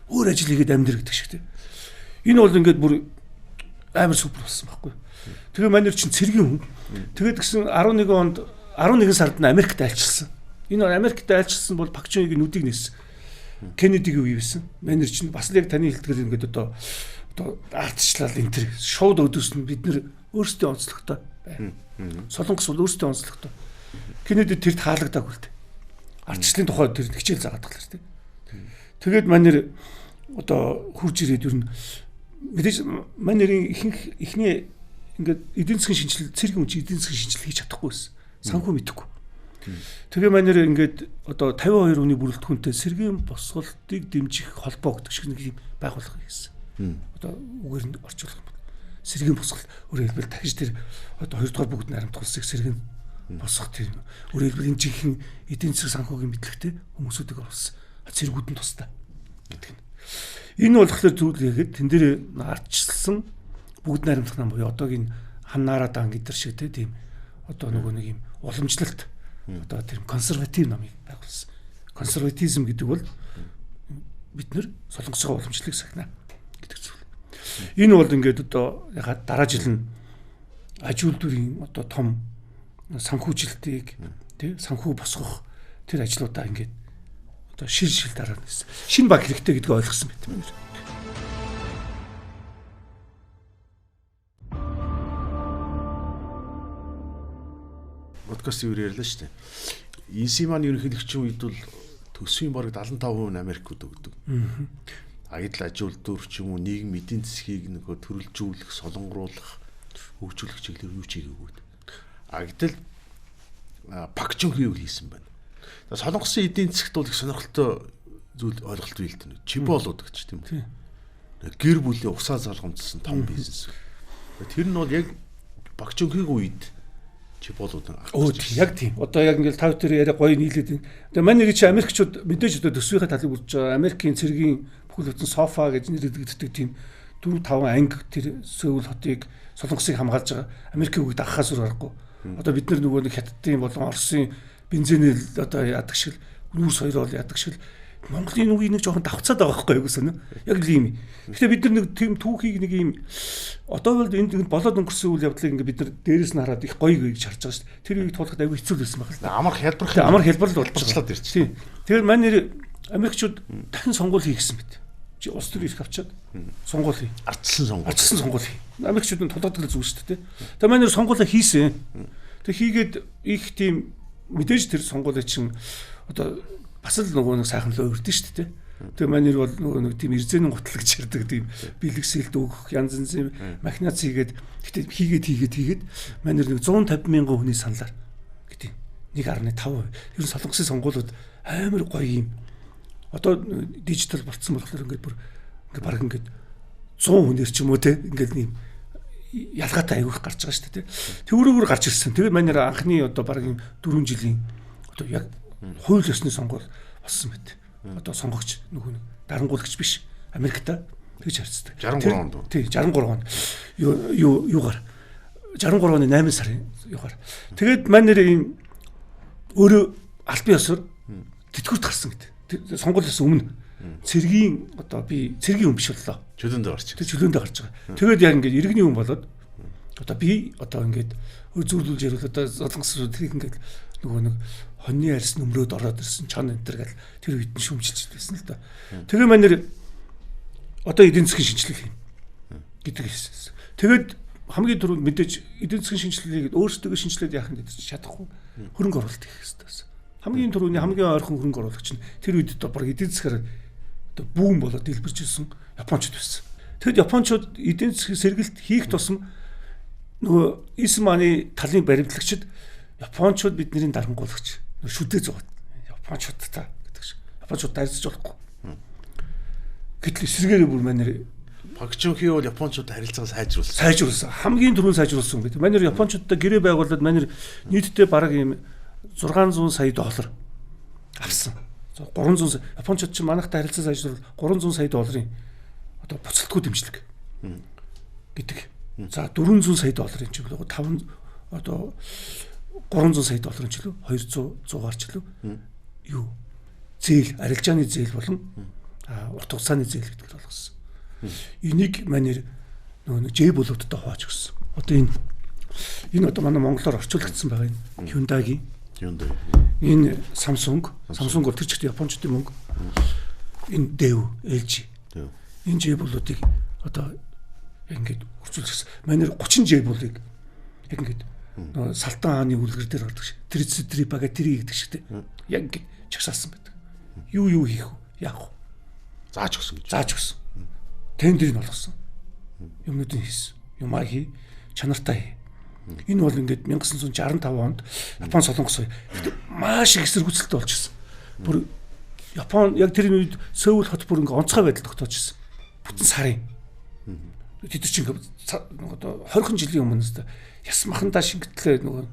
Өөр ажил хийгээд амьдр гэдэг шиг тийм. Энэ бол ингээд бүр амар супер болсон байхгүй. Тэгээ манайр чинь цэргийн хүн. Тэгээд гисэн 11 онд 11 сард нь Америкт айлчилсан. Энэ Америкт айлчилсан бол Пак Чунхигийн нүдийг нээсэн. Кеннедигийн үе байсан. Манайр чинь бас л яг таны хэлдгээр ингээд одоо ардчлал энэ төр шууд өдөөс нь бид нэр өөрсдийн онцлогтой байна. Солонгос бол өөрсдийн онцлогтой. Кеннеди тэр таалагдаагүй л дээ. Ардчлалын тухай тэр хичээл заагаад таглаж тий. Тэгээд манер одоо хурж ирээд ер нь мэдээж манерын ихний ингээд эдийн засгийн шинжилэл цэргийн үеийн эдийн засгийн шинжилэл хийж чадахгүй байсан. Санхүү мэдэхгүй. Тэгээ манер ингээд одоо 52 хүний бүрэлдэхүүнтэй сэргийн босголтыг дэмжих холбоо гэдэг шиг нэг юм байгуулах гэсэн. Одоо үгээр нь орчуулах юм бол сэргийн босголт өөрөөр хэлбэл дахиж тэр одоо 2 дугаар бүгд найрамдах улсыг сэргийн босгох тийм өөрөөр хэлбэл энэ жинхэнэ эдийн засгийн санхүүгийн мэдлэгтэй хүмүүсүүдийг оруулсан цэргүүд нь тусдаа гэдэг нь. Энэ болохоор зүйл хийгээд тэн дээр ардчилсан бүгд найрамдах нам буюу одоогийн ханаараа дан гэдэр шиг тийм одоо нөгөө нэг юм уламжлалт одоо тэр консерватив намыг байгуулсан. Консерватизм гэдэг бол бид нэр солонгосоо уламжлалыг сахина гэдэг зүйл. Энэ бол ингээд одоо ягаад дараа жил нь аж үйлдвэрийн одоо том санхүүжилтийг тий санхүү босгох тэр ажлуудаа ингээд одоо шил дараа нэсэн. Шинэ баг хэрэгтэй гэдгийг ойлгосон байт юм. Подкаст юу ярьлаа шүү дээ. EC маань ерөнхийлөгчийн үед бол төсвийн бараг 75% Америкууд өгдөг. Аялал аж үйлдвэр ч юм уу нийгэм эдийн засгийг нөгөө төрөлжүүлэх, солонгоруулах, хөгжүүлэх чиглэлээр юу ч хийгээгүй. Гэтэл Пак Чун Хе хийсэн байна. Солонгосын эдийн засгт бол их сонирхолтой зүйл ойлголт биелдэнэ. Чиболууд гэж тийм үү. Гэр бүлийн усаа залгамжсан том бизнес. Тэр нь бол яг Пак Чун Хегийн үед чиболууд яг тийм. Одоо яг ингээл тав тэр яриа гоё нийлээд байна. Тэгээ манай чи Америкчууд мэдээж одоо төсвийнхээ талыг үзэж байгаа. Америкийн цэргийн бүхэл бүтэн софа гэж нэрлэгддэг тийм 4-5 анги тэр Сөүл хотыг Солонгосыг хамгаалж байгаа. Америкийн үгд ахахаас өөр аргагүй. Одоо бид нар нөгөө нэг Хятадын болон Оросын бензинэл одоо яадаг шиг нүүрс хоёр бол яадаг шиг Монголын үгийг нэг жоохон давхцаад байгаа байхгүй юу гэсэн нь. Яг л юм. Гэхдээ бид нар нэг тийм түүхийг нэг юм одоо бол энд болоод өнгөрсөн үйл явдлыг ингээд бид нар дээрээс нь хараад их гоё гэж харж байгаа шүү дээ. Тэр үеийг туулахад аягүй хэцүү байсан байх л да. Амар хэлбэр л болчихлоо тэр чинь. Тэгэхээр манай Америкчууд дахин сонгуул хийгсэн мэт. Чи улс төр ирэх авчаад сонгуул хий. Ардчилсан сонгуул хий. Америкчууд нь тулгадаг л зүйл шүү дээ. Тэгээ манай сонгуулаа хийсэн. Тэг хийгээд их тийм мэдээж тэр сонгуулаа чинь одоо бас л нөгөө нэг сайхан л өрдөн шүү дээ. Тэгээ манер бол нөгөө нэг тийм эрзэнийн гутлагч ярддаг тийм бэлгэсэлд өгөх янз янзын махинац хийгээд гэтээ хийгээд манер нэг 150 мянган хүний саналаар гэдэг 1.5%. Ер нь солонгосын сонгуулиуд амар гоё юм. Одоо дижитал болцсон болохоор ингээд бүр ингээд баг ингээд 100 хүнээр ч юм уу те ингээд нэг ялгаатай аявих гарч байгаа шүү дээ. Төврөөгөр гарч ирсэн. Тэгээ манер анхны одоо баг 4 жилийн одоо яг хууль ёсны сонгуул болсон мэт. Одоо сонгогч нөгөө дарангуулагч биш. Америкта тэгж харцдаг. 63 онд. Тий, 63 онд. Юугаар 63 оны 8 сарын юугаар. Тэгээд манер ийм өөрөө аль бие ёсоор тэтгэврт гарсан гэдэг. Сонгуулиас өмнө цэргийн одоо би цэргийн хүн биш боллоо. Чөлөөндөө гарч. Тэг чөлөөндөө гарч байгаа. Тэгээд яг ингээд иргэний хүн болоод одоо би одоо ингээд зүүрлүүлж ярил одоо солонгос тэрийг ингээд нөгөө нэг хоньны арьс нөмрөөд ороод ирсэн чон энтер гэл тэр үед нь шүмжилж байсан л да. Тэгээ манер одоо эдийн засгийн шинжилгээ хийн гэдэг хэлсэн. Тэгээд хамгийн түрүүнд мэдээж эдийн засгийн шинжилгээг өөрсдөө шинжилээд яах нь гэдэг чадахгүй хөрөнгө оруулалт хийх хэрэгтэй байсан. Хамгийн түрүүний хамгийн ойрхон хөрөнгө оруулагч нь тэр үед одоо баг эдийн засгаар одоо бүүн болоод дэлбэрч ирсэн Япончууд байсан. Тэгэд Япончууд эдийн засгийн сэргэлт хийх тусам нөгөө Исманы талын баримтлагчид Япончууд бидний дарангуулагч шүдээ зовоод Япончуудтай гэдэг шиг. Япончууд харьцаж болохгүй. Гэтэл эсрэгээрээ бүр манер Пак Чун Хе бол Япончууд харилцаагаа сайжруулсан. Хамгийн түрүүнд сайжруулсан гэдэг. Манер Япончуудтай гэрээ байгуулад манер нийтдээ бараг ийм 600 сая доллар авсан. 300 сая Япончууд чинь манайхтай харилцаа сайжруулах 300 сая долларын одоо буцалтгүй дэмжлэг гэдэг. За 400 сая долларын чиглэл 5 одоо 300 сая долларын чиглэл 200 чиглэл юу зээл арилжааны зээл болон урт хугацааны зээл гэдэг нь болгосон. Энийг манер нөгөө J болуудтай хувааж өгсөн. Одоо энэ одоо манай монголоор орчуулагдсан байгаа энэ Hyundai энэ Samsung бол тэр чигт Япончдын мөнгө. Энэ Dev LG. Энэ J болуудыг одоо яг ингэж хурцуулж гисэн. Манер 30 J болыг яг ингэж нөгөө Салтан хааны үлгэр дээр ордог шиг. Трицитри багатери гэдэг шиг те. Яг ингэ чагсаасан байдаг. Юу хийх вэ? Яах вэ? Зааж өгсөн гэж. Зааж өгсөн. Тендерийг болгосон. Юмнуудыг хийсэн. Юмаа хий, чанартай хий. Энэ бол ингээд 1965 онд Япон солонгос маш их эсэргүүцэлтэй болчихсон. Бүр Япон яг тэр үед Сөүл хот бүр ингээд онцгой байдал тогтоож ирсэн. Бүтэн сарын. Тэд чинь одоо 20 жилийн өмнө өстө яс махандаа шингэтлээ нөгөө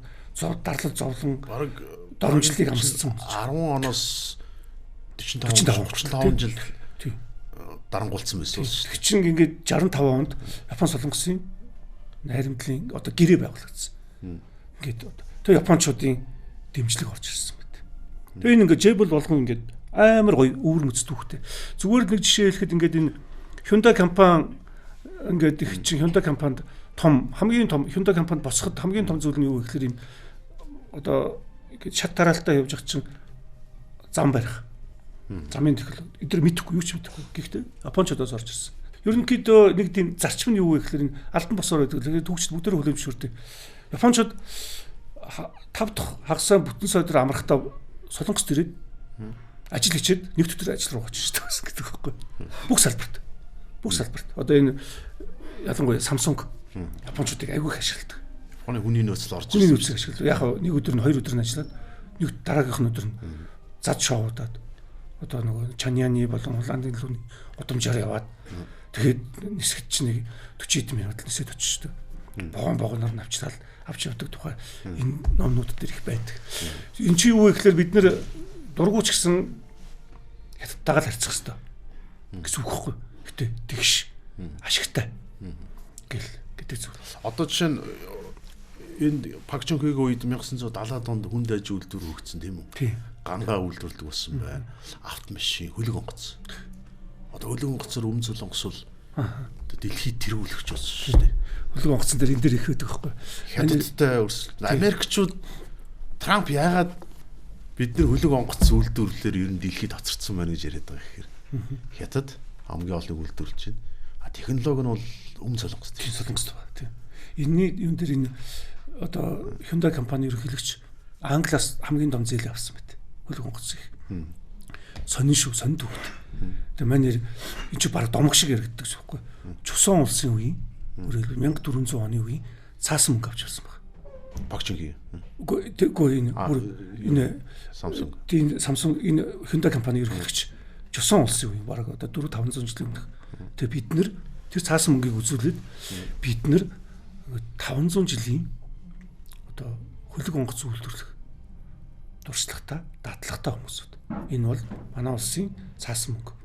дарлал зовлон бараг дормжлыг амссан. 10 оноос 45 жил дарангуулсан байсан шүү. Тэг чин ингээд 65 онд Япон солонгосын найрамдлын одоо гэрээ байгуулагдсан. Ингээд тэг японочдын дэмжлэг орж ирсэн мэт. Тэгээ энэ ингээд Jebel болгон ингээд амар гоё өвөр мөцтүүхтэй. Зүгээр нэг жишээ хэлэхэд ингээд энэ Hyundai компани ингээд их чинь Hyundai компанид хамгийн том Hyundai компанид босоход хамгийн том зүйл нь юу гэхээр юм одоо ингээд шат тараалтаа явж байгаа чинь зам барих. Замын технологи эдгээр мэдэхгүй юу ч мэдэхгүй. Гэхдээ Япончдоос орж ирсэн. Ерөнхийдөө нэг тийм зарчим нь юу вэ гэхээр энэ алдан босоор байдаг. Тэгээд түүхчд бүгдээр хүлэмжшүүртэй. Япончууд 5 дахь хагасаа бүтэн сойдор амрахтаа солонгос төрөөд ажил хичээд нэг төтөр ажил руу очиж байсан гэдэг байхгүй. Бүх салбарт. Одоо энэ ялангуяа Samsung Япончуудыг айгүй их ашигладаг. Японы хүний нөөцөл орж ирсэн. Хүний нөөцийг ашигладаг. Яг нэг өдөр нь 2 өдөр нь ажиллаад нэг дараагийнх нь өдөр нь зад шоудаад одоо нөгөө Чаньяны болон Холландын лүүний удамжаар яваад тэгээд нисгэж чинь 40 хэдэн минут нисээд очиж шүү дээ. Богоноор навчрал авч явдаг тухай энэ номнууд дээр их байдаг. Энд чи юу вэ гэхээр бид нэр дургуйч гэсэн хятадтайгаар харьцах хэрэгтэй гэсэн үг хэвгүй. Гэтэ тэгш ашигтай гэдэг зүйл. Одоо жишээ нь энд Пак Чун Хегийн үед 1970-аад онд хүнд аж үйлдвэр хөгжсөн тийм үү? Тийм. Гангаа үйлдвэрлэдэг болсон байна. Автомашин, хөлөг онгоц. Одоо хөлөг онгоцоор өмнө солонгос бол дэлхийд тэргүүлэгч болсон шүү дээ. Хөлөг онгоцон дээр энэ дээр их байдаг байхгүй. Хятадтай өрсөлдөл. Америкчууд Трамп яагаад бид нар хөлөг онгоц үйлдвэрлэлээр ер нь дэлхийд хоцорсон байна гэж яриад байгаа гэхээр Хятад хамгийн олон үйлдвэрлэж байна. Технологи нь бол өмнө солонгос. Тийм. Энэний юм дээр энэ одоо Hyundai компани ерөнхийлөгч Англиас хамгийн том зээл авсан байт. Хөлөг онгоц их. Сонин түүхт. Тэгээ манер энэ чи баг домог шиг яригддаг шүү дээ. Чусон улсын үеийн өөрөөр 1400 оны үеийн цаасан мөнгө авч ирсэн баг. Пак Чун Хей. Үгүй энэ Samsung. Тийм Samsung энэ Hyundai компани ерөнхийлөгч Чусон улсын үеийн баг одоо 4-500 жилийн өмнөх. Тэгээ бид нэр тэр цаасан мөнгийг үзүүлээд бид нэр 500 жилийн одоо хөлөг онгоц үйлдвэрлэх дуршлагтай, дадлагтай хүмүүсүүд. Энэ бол манай улсын цаасан мөнгө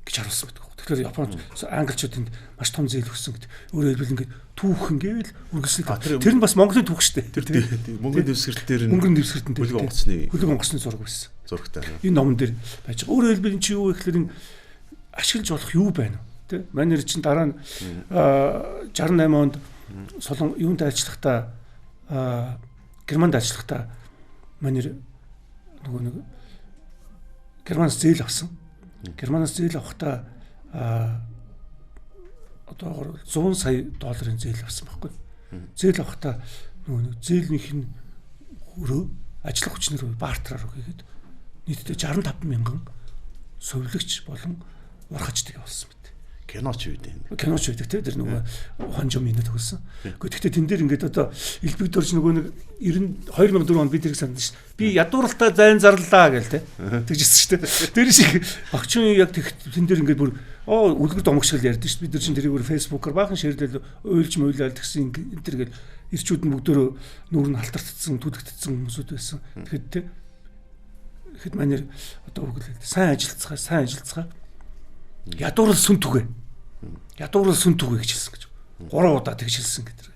гэж харуулсан байдаг. Тэгэхээр Японд англичууд энд маш том зээл өгсөн гэдэг. Өөрөөр хэлбэл ингээд түүх ингээл үргэлжлүүлдэг. Тэр нь бас Монголын түүх шүү дээ. Тэр мөнгөний дэвсгэрт дээр мөнгөний дэвсгэрт нь хөлөг онгоцны зураг байсан. Зурагтай. Энэ номон дээр байж байгаа. Өөрөөр хэлбэл энэ чи юу вэ гэхээр энэ ашиглаж болох юу байна вэ? Тэ? Манер чинь дараа нь 68 онд юунд ажиллахдаа Германд ажиллахдаа манер нөгөө нэг Германаас зээл авсан. Германаас зээл авахдаа одоо 100 сая долларын зээл авсан байхгүй. Зээл авахдаа нөгөө зээлнийх нь өрөө ажиллах хүчнэр баартраар өгөөд нийтдээ 65 мянган совилогч болон урхачдаг явуулсан мэт. Киноч үед энэ. Киноч үед те тэр нөгөө хонжо минут төгсөн. Гэхдээ тэн дээр ингээд одоо элбэг дөрж нөгөө нэг 2004 онд би тэрийг сандсан шүү дээ. Би ядууралтай зайн зарлаа гээл те. Тэгжсэн шүү дээ. Тэр шиг багчун яг тэн дээр ингээд бүр үлгэр домог шиг л ярьдэн шүү дээ. Бид нар чинь тэрийг бүр фэйсбүүкээр баахан шеэрлэл уйлж мөйлэл тэгсэн энэ тэр гээд ирчүүд нь бүгдөө нүүр нь халтартцсан, түлэгдсэн хүмүүсүүд байсан. Тэгэхэд манер одоо үгэлээ сайн ажиллацгаа ядуурал сүн түгэ гэж хэлсэн гэж. 3 удаа тэгж хэлсэн гэдэг.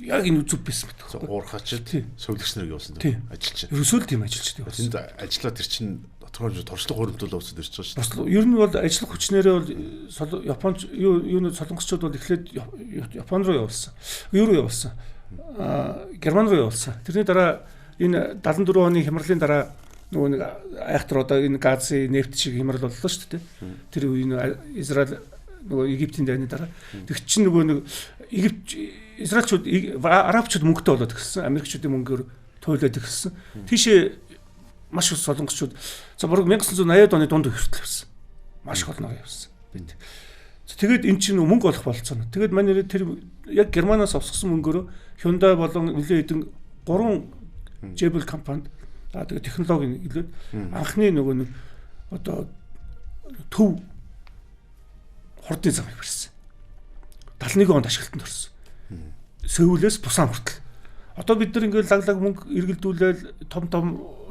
Яг энэ үзүв байсан мэт. Уурхачд совилогч нарыг явуулсан ажиллаж. Ерөөсөө тийм ажиллаж байгаа. Тэнд ажиллаа тэр чинь тодорхой туршлага хуримтлал явуулсан ирж байгаа шүү дээ. Ер нь бол ажиллах хүчнэрээ бол Японч юуны солонгосчууд бол эхлээд Япон руу явуулсан. Юу руу явуулсан? Герман руу явуулсан. Тэрний дараа энэ 74 оны хямралын дараа нөгөө нэг айхтар одоо энэ газын нефт шиг хямрал боллоо шүү дээ. Тэр үеийн Израиль нөгөө Египтийн дайны дараа. Тэг чинь нөгөө нэг Египт Израильчууд арабчууд мөнгөтэй болоод ирсэн. Америкчуудын мөнгөөр туйлаад ирсэн. Тийшээ маш их солонгосчууд за баруун 1980-аад оны дунд хүртэл явсан. Маш их олноор явсан. Тэгээд эн чинь мөнгө олох болцоо. Тэгээд манай тэр яг Германаас авсгсан мөнгөөр Hyundai болон нэлээд хэдэн 3 Jabil компанид тэгээд технологийн илүүд анхны нөгөө нэг одоо төв хурдны замыг барьсан. 71 онд ашиглалтанд орсон. Сөүлээс Бусан хүртэл. Одоо бид нар ингээд лаглаг мөнгө эргэлдүүлээл том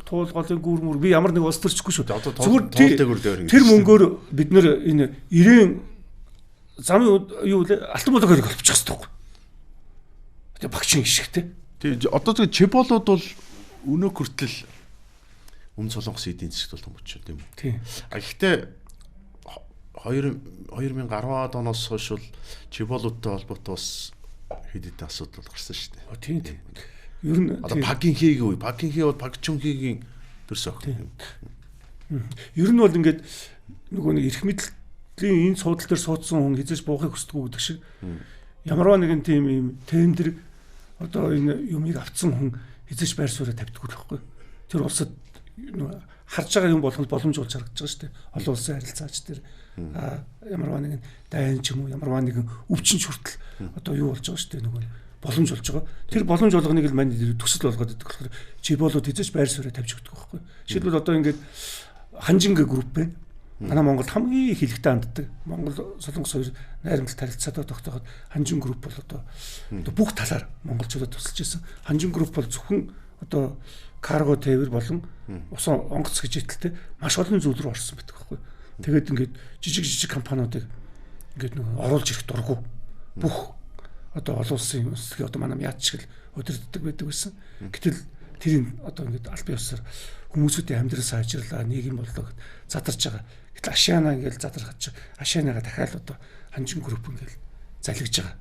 туулгалын гүүрмөр би ямар нэг улс төрчихгүй шүү. Зүгээр тэр мөнгөөр бид нар энэ 90 замын юу вэ? Алтан болоогоор олчих хэрэгтэй байхгүй. Тэгээ багчин гიშгтэй. Тэгээ одоо тэгээ чеболууд бол өнөө хүртэл өмнө солонгос эдийн засгт бол том ч тийм үү. Тийм. Гэхдээ 2010-аад оноос хойш бол чеболуудтай холбоотой бас хэд хэдэн асуудал гарсан шүү дээ. Тийм. Ер нь одоо Пакинхийг үе, Пакинхи бол Пакчунхигийн төрс ах юм. Ер нь бол ингээд нөгөө нэг эрх мэдлийн энэ суудлын дээр суудсан хүн хязгаарч буухыг хүсдэггүй гэдэг шиг ямарваа нэгэн тийм юм тендер одоо энэ юмыг авцсан хүн хязгаарч байр суурь тавьдаггүй л байхгүй. Тэр улсад харж байгаа юм болгонд боломжуулж харагдаж байгаа шүү дээ. Олон улсын харилцаач тэр ямарваа нэгэн дайн ч юм уу ямарваа нэгэн өвчин хүртэл одоо юу болж байгаа шүү дээ нөгөө боломж болж байгаа. Тэр боломж болгоныг л мань төсөл болгоод идэх болохоор чиболууд хязгаарч байр суурь тавьж өгдөг байхгүй. Жишээлбэл одоо ингээд Ханжинга групп байна. Манай Монголд хамгийн их хэлхтэй ханддаг. Монгол Солонгос хоёр найрамдал харилцаатай тогтооход Ханжин групп бол одоо бүх талаар монголчуудад тусалж ирсэн. Ханжин групп бол зөвхөн одоо карго тээвэр болон усан онгоц гэж хэлтэлтэй маш олон зүйл рүү орсон байдаг байхгүй. Тэгээд ингээд жижиг компаниудыг ингээд нэг оруулж ирэх дурггүй. Бүх одоо олон улсын үндэслэгийг одоо манай яач шиг л өдөрддөг байдаг байсан. Гэтэл тэрийг одоо ингээд аль бие усаар хүмүүсүүдийн амьдрал сайжрлаа, нийгэм боллоо гэд задарч байгаа. Гэтэл Ашиана ингээл задрахад Ашианагаа дахиад одоо Ханжин групп ингээл залгиж байгаа.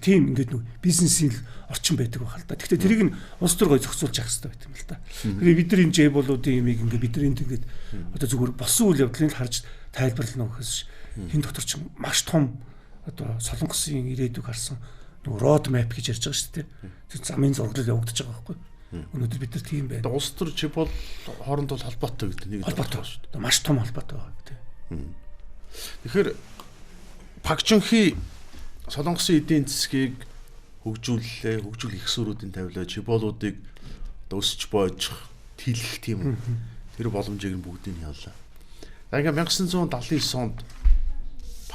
Тийм ингээд нэг бизнесийн орчин байдаг байх л да. Гэхдээ тэрийг нь улс төр гой зохицуулж явах хэрэгтэй байт юм л да. Тэгэхээр бид нар энэ Jabil-уудын имийг ингээд бид нар энд ингээд одоо зүгээр босон үйл явдлыг л харж тайлбарлана гэхээс хин дотор ч маш том одоо солонгосын ирээдүйг харсан нөгөө road map гэж ярьж байгаа шүү дээ. Тэр замын зураглал явагдаж байгаа байхгүй. Өнөөдөр бид нар тийм байна. Улс төр Jabil хоорондоо холбоотой гэдэг нэг холбоотой шүү дээ. Маш том холбоотой байгаа тийм. Тэгэхээр Пакчунхи Солонгосын эдийн засгийг хөгжүүлэх эксуруудын тавилаа Jabil-уудыг өсч боожих, тэлэх тийм үү. Тэр боломжийг нь бүгдийг нь яллаа. За ингээ 1979 онд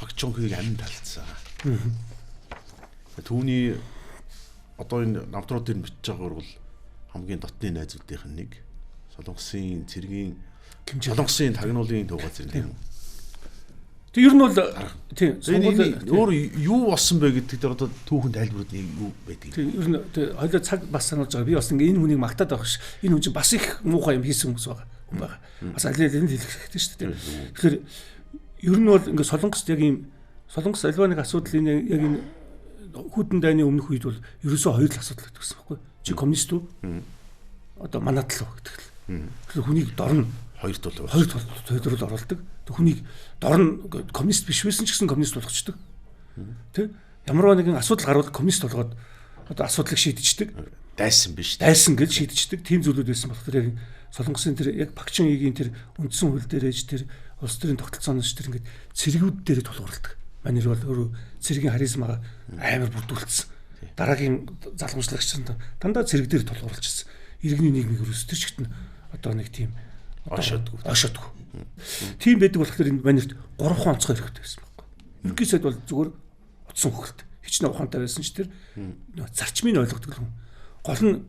Пакчунхиг амин талцсан. Түүний одоо энэ намтруудын бичиж байгаагаар бол хамгийн дотны найзуудынх нь нэг Солонгосын цэргийн Солонгосын тагнуулын туугаа зэрэг юм. Тэг ер нь бол тийм өөр юу болсон бэ гэдэг дээр одоо түүхэн тайлбарууд юу байдаг. Тэг ер нь хоёул цаг бас сануулж байгаа. Би бас ингээ энэ хүнийг магтаад байх ш. Энэ хүн чинь бас их муухай юм хийсэн хүмүүс байгаа. Бас аль аль хэлэх хэрэгтэй шүү дээ. Тэгэхээр ер нь бол ингээ Солонгост яг ийм Солонгос альва нэг асуудал энэ яг энэ хүдэн дайны өмнөх үед бол ерөөсөө хоёр л асуудал гэдэгсэн байхгүй. Чи коммунист уу? Одоо манайд л гэдэг л. Тэгэхээр хүнийг дорно хоёр тул оруулдаг. Хүнийг дорн коммунист биш байсан ч гэсэн коммунист болгочдөг. Тэ? Ямарваа нэгэн асуудал гарвал коммунист болгоод одоо асуудлыг шийдчихдэг. Дайсан биш. Дайсан гэж шийдчихдэг. Тийм зүйлүүд байсан болохоор яг Солонгосын тэр яг Пакчунхигийн тэр үндсэн хууль дээрэж тэр улс төрийн тогтолцооноос тэр ингээд цэргүүд дээрээ тулгуурладаг. Манайр бол өөрөө цэргийн харизмагаа амар бүрдүүлсэн. Дараагийн залгамжлагч нар дандаа цэрэг дээр тулгуурлажсэн. Иргэний нийгмийг өрөөс тэр чигт нь одоо нэг тийм ошоодгүй. Тийм байдаг болохоор энэ манайрт 3 онцгой хэрэгтэй байсан байхгүй. Ерөнхий сайд бол зүгээр утсан хөлт. Хичнээн ухаантай байсан ч тэр зарчмыг ойлгодог л хүн. Гол нь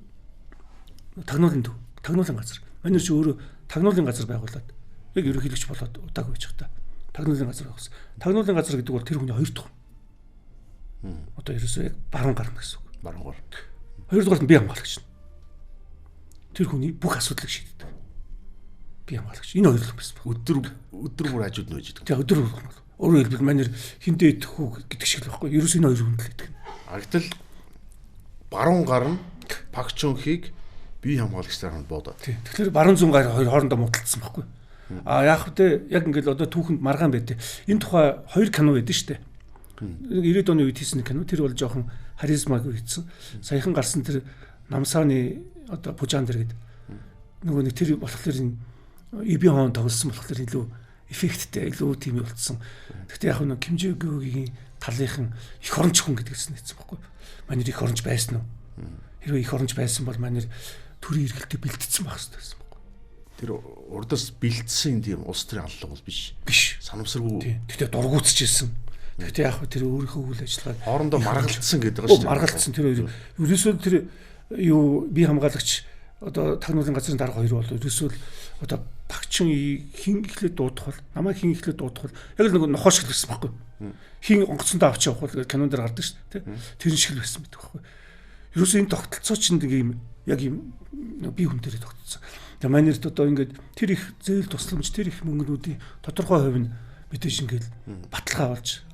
тагнуулын газар. Манайр ч өөрөө тагнуулын газар байгуулад яг ерөнхийлөгч болоод удаагүй байж та. Тагнуулын газар байгуулсан. Тагнуулын газар гэдэг бол тэр хүний хоёр дахь. Одоо ерөөсөө яг баруун гарна гэсэн үг. Баруун гар. Хоёрдугаар нь бие хамгаалагч. Тэр хүний бүх асуудлыг шийддэг. Бие хамгаалагч. Энэ хоёр л байсан. Өдөр бүр хажууд нь байж байгаа. Тэгээ өдөр бүр. Өөрөөр хэлбэл манайр хиндэ идэх үү гэдэг шиг л байхгүй. Ерөөсөө энэ хоёр хүн л гэдэг. Агтал баруун гар нь Пакчунхиг бие хамгаалагчдаар нь буудаад. Тэгэхээр баруун зүүн гар хоёр хоорондоо муудалцсан байхгүй. Яг хөтэ яг ингээл одоо түүхэнд маргаан байдэ. Энэ тухай 2 кино байдсан шүү дээ. 90-ад оны үед хийсэн кино тэр бол жоохон харизмаг хийсэн. Саяхан гарсан тэр Намсааны одоо Пужандэр гэдэг нөгөө нэг тэр болохоор Иби хоон тоглосон болохоор илүү эффекттэй илүү тийм болцсон. Гэхдээ яг нэг Кимжигүүгийн талынхан эх оронч хүн гэдгээс нэцсэн байхгүй. Манайд эх оронч байсан уу? Хэрвээ эх оронч байсан бол манайд төрийн эргэлтэд бэлтгэсэн байх хэрэгтэй байсан байхгүй. Тэр урдаас бэлдсэн тийм улс төрийн аллаг бол биш. Санамсаргүй. Тэгтээ дургуутчихсэн. Тэгтээ яг тэр өөрийнхөө үйл ажиллагааг хоорондоо маргалцсан гэдэг байгаа шүү дээ. Маргалцсан тэр хоёр. Ерөөсөө тэр юу бие хамгаалагч одоо тагнуулын газрын дарга хоёр бол ерөөсөө одоо багчин хин ихлэд дуудах бол намайг хин ихлэд дуудах бол яг л нэг нохоо шиг байсан байхгүй. Хин онгоцондоо авч явах бол кинон дээр гардаг шүү дээ. Тэр шиг л байсан байдаг байхгүй. Ерөөсөө энэ тогтолцоо чинь нэг юм яг юм бие хүн дээр тогтцсон. Тэгээ манайд одоо ингээд тэр их зээл тусламж тэр их мөнгнүүдийн тодорхой хувь нь мэдээж ингээд баталгаа болж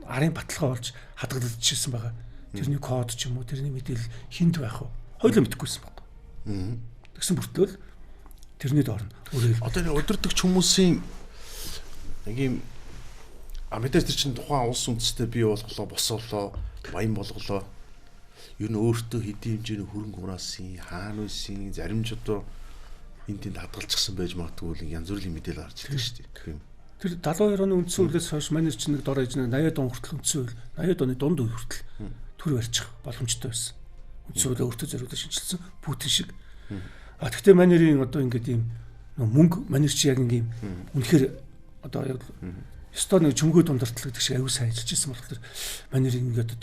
арын баталгаа болж хадгалагдчихсан байгаа. Тэрний код ч юм уу тэрний мэдээлэл хинд байх уу? Хоёулаа мэдэхгүйсэн байхгүй. Тэгсэн бүртлөө тэрний доорн одоо нэг удирдахч хүмүүсийн нэг юм мэдээж тэр чинь тухайн улс үндэстэй бий болголоо босоолоо баян болголоо ер нь өөртөө хэдийн хэмжээний хөрөнгө ураасан хаана байсан зарим ч одоо энд тэнд хадгалчихсан байж магадгүй янз бүрийн мэдээлэл гарч ирдэг шүү дээ. Тэгэх юм. Тэр 72 оны үндсэн хуулиас хойш манай чинь нэг дор ээж нэг 80-аад он хүртэл үндсэн хууль 80-ад оны дунд үе хүртэл төр барьчих боломжтой байсан. Үндсэн хуулиа өөртөө зориулж шинжилсэн Путин шиг. Гэхдээ манайрын одоо ингээд ийм мөнгө манайр чи яг ийм үнэхээр одоо яг ёстой нэг чөмгөө дундартал гэдэг шиг аюу сайн ажиллаж ирсэн болохоор манайр ингээд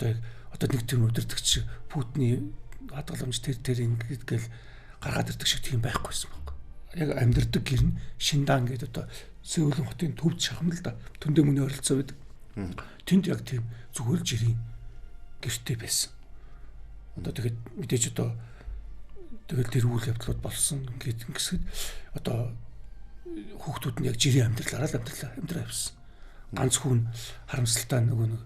одоо нэг тийм удирдахч Путиний хадгаламж тэр ингээд гэл гаргаад ирдэг шиг тийм байхгүйсэн баг. Яг амьдэрдэг гэр нь Шиндан гэдэг одоо Сеулын хотын төвд шахам л да. Төндөө мөний ойролцоо байдаг. Тэнд яг тийм зүгээр жирийн гэртэй байсан. Одоо тэгээд мэдээж одоо тэгэл тэр үйл явдлууд болсон ингээд ингэсгэд одоо хүүхдүүд нь яг жирийн амьдралаараа амьдраа явсан. Ганц хүн харамсалтай нөгөө нэг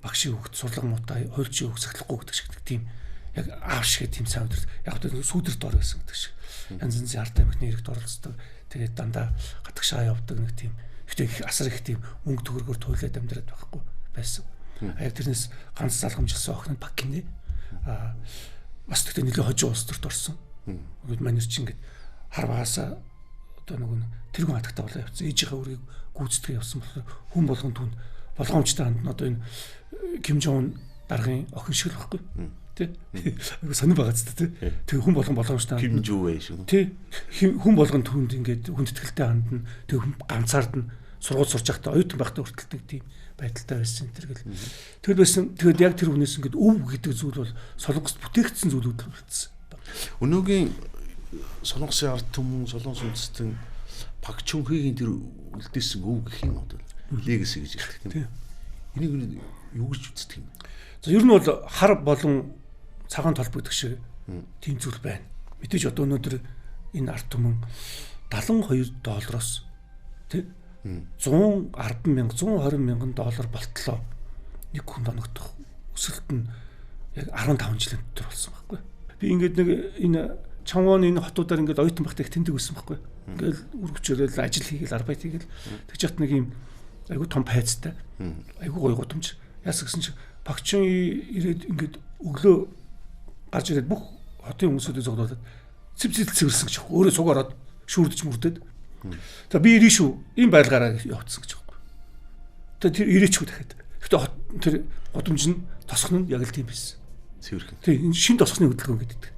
багшийн хүүхд сурлага муутай хуульчийн хүүхд сахлахгүй гэдэг шиг тийм яг аав шиг тийм сайн өдөр яг одоо сүүдэрт ор гэсэн гэдэг шиг янз янзын ард тамхины хэрэгт оролцдог тэгээд дандаа гадагшаа явдаг нэг тийм ихтэй асар их тийм мөнгө төгрөгөөр туйлаад амьдраад байхгүй байсан. Яг тэрнээс ганц залгамжлсан охин нь Пакинэ бас тэгтээ нэлээд хожим улс төрт орсон. Ингээд манайр чи ингээд харваасаа одоо нөгөө тэр хүн хатагтаа болоо явцсан. Ээжийнхээ үрийг гүйцэтгэе явсан болохоор хүн болгон түнд болгоомжтой ханд нь одоо энэ Ким Жон даргын охин шиг л байхгүй. Тэ. Сонир байгаа ч тэ. Тэг хүн болгон болгоомжтой ханд Ким Жу вэ шүү. Тэ. Хүн болгон түнд ингээд хүндэтгэлтэй ханд нь тэг ганцаард нь сургууль сурж байхдаа оюутан байхдаа хүртэлдэг тийм байдалтай байсан тэргэл. Тэгэл байсан. Тэгэд яг тэр хүнээс ингээд өв гэдэг зүйл бол солонгост бүтээгдсэн зүйлүүд л болсон. Өнөөгийн солонгосын ард түмэн солонгос үндэстэн Пак Чунхигийн тэр үлдээсэн өв гэх юм одоо легаси гэж хэлдэг тийм. Энийг юу гэж үздэг юм? За ер нь бол хар болон цагаан толбогдох шиг тийм зүйл байна. Мэдээж одоо өнөөдөр энэ ард түмэн $72 тий 110 мянга $120 мянган болтлоо нэг хүнд оногдох өсөлт нь яг 15 жилийн дотор болсон байхгүй. Би ингээд нэг энэ Чанвон энэ хотуудаар ингээд оюутан байхдаа их тэндэг байсан байхгүй. Ингээл үргэлжлэл ажил хийгээл арбайт хийгээл тэгж чад нэг юм айгу том пайцтай айгу гоё гудамж яас гэсэн чи Пакчин ирээд ингээд өглөө гарч ирээд бүх хотын хүмүүсүүдийг зогдуулаад цэвцэлцэрсэн гэж өөрөө цуг ороод шүүрдэж мөрдөд. За би ирээ шүү. Ийм байлгаараа явуулсан гэж байна. Тэр ирээчгүй дахиад. Гэхдээ тэр гудамж нь тосгон нь яг л тийм байсан. Цэвэрхэн. Тийм энэ шин тосгоны хөдөлгөөн гэдэг.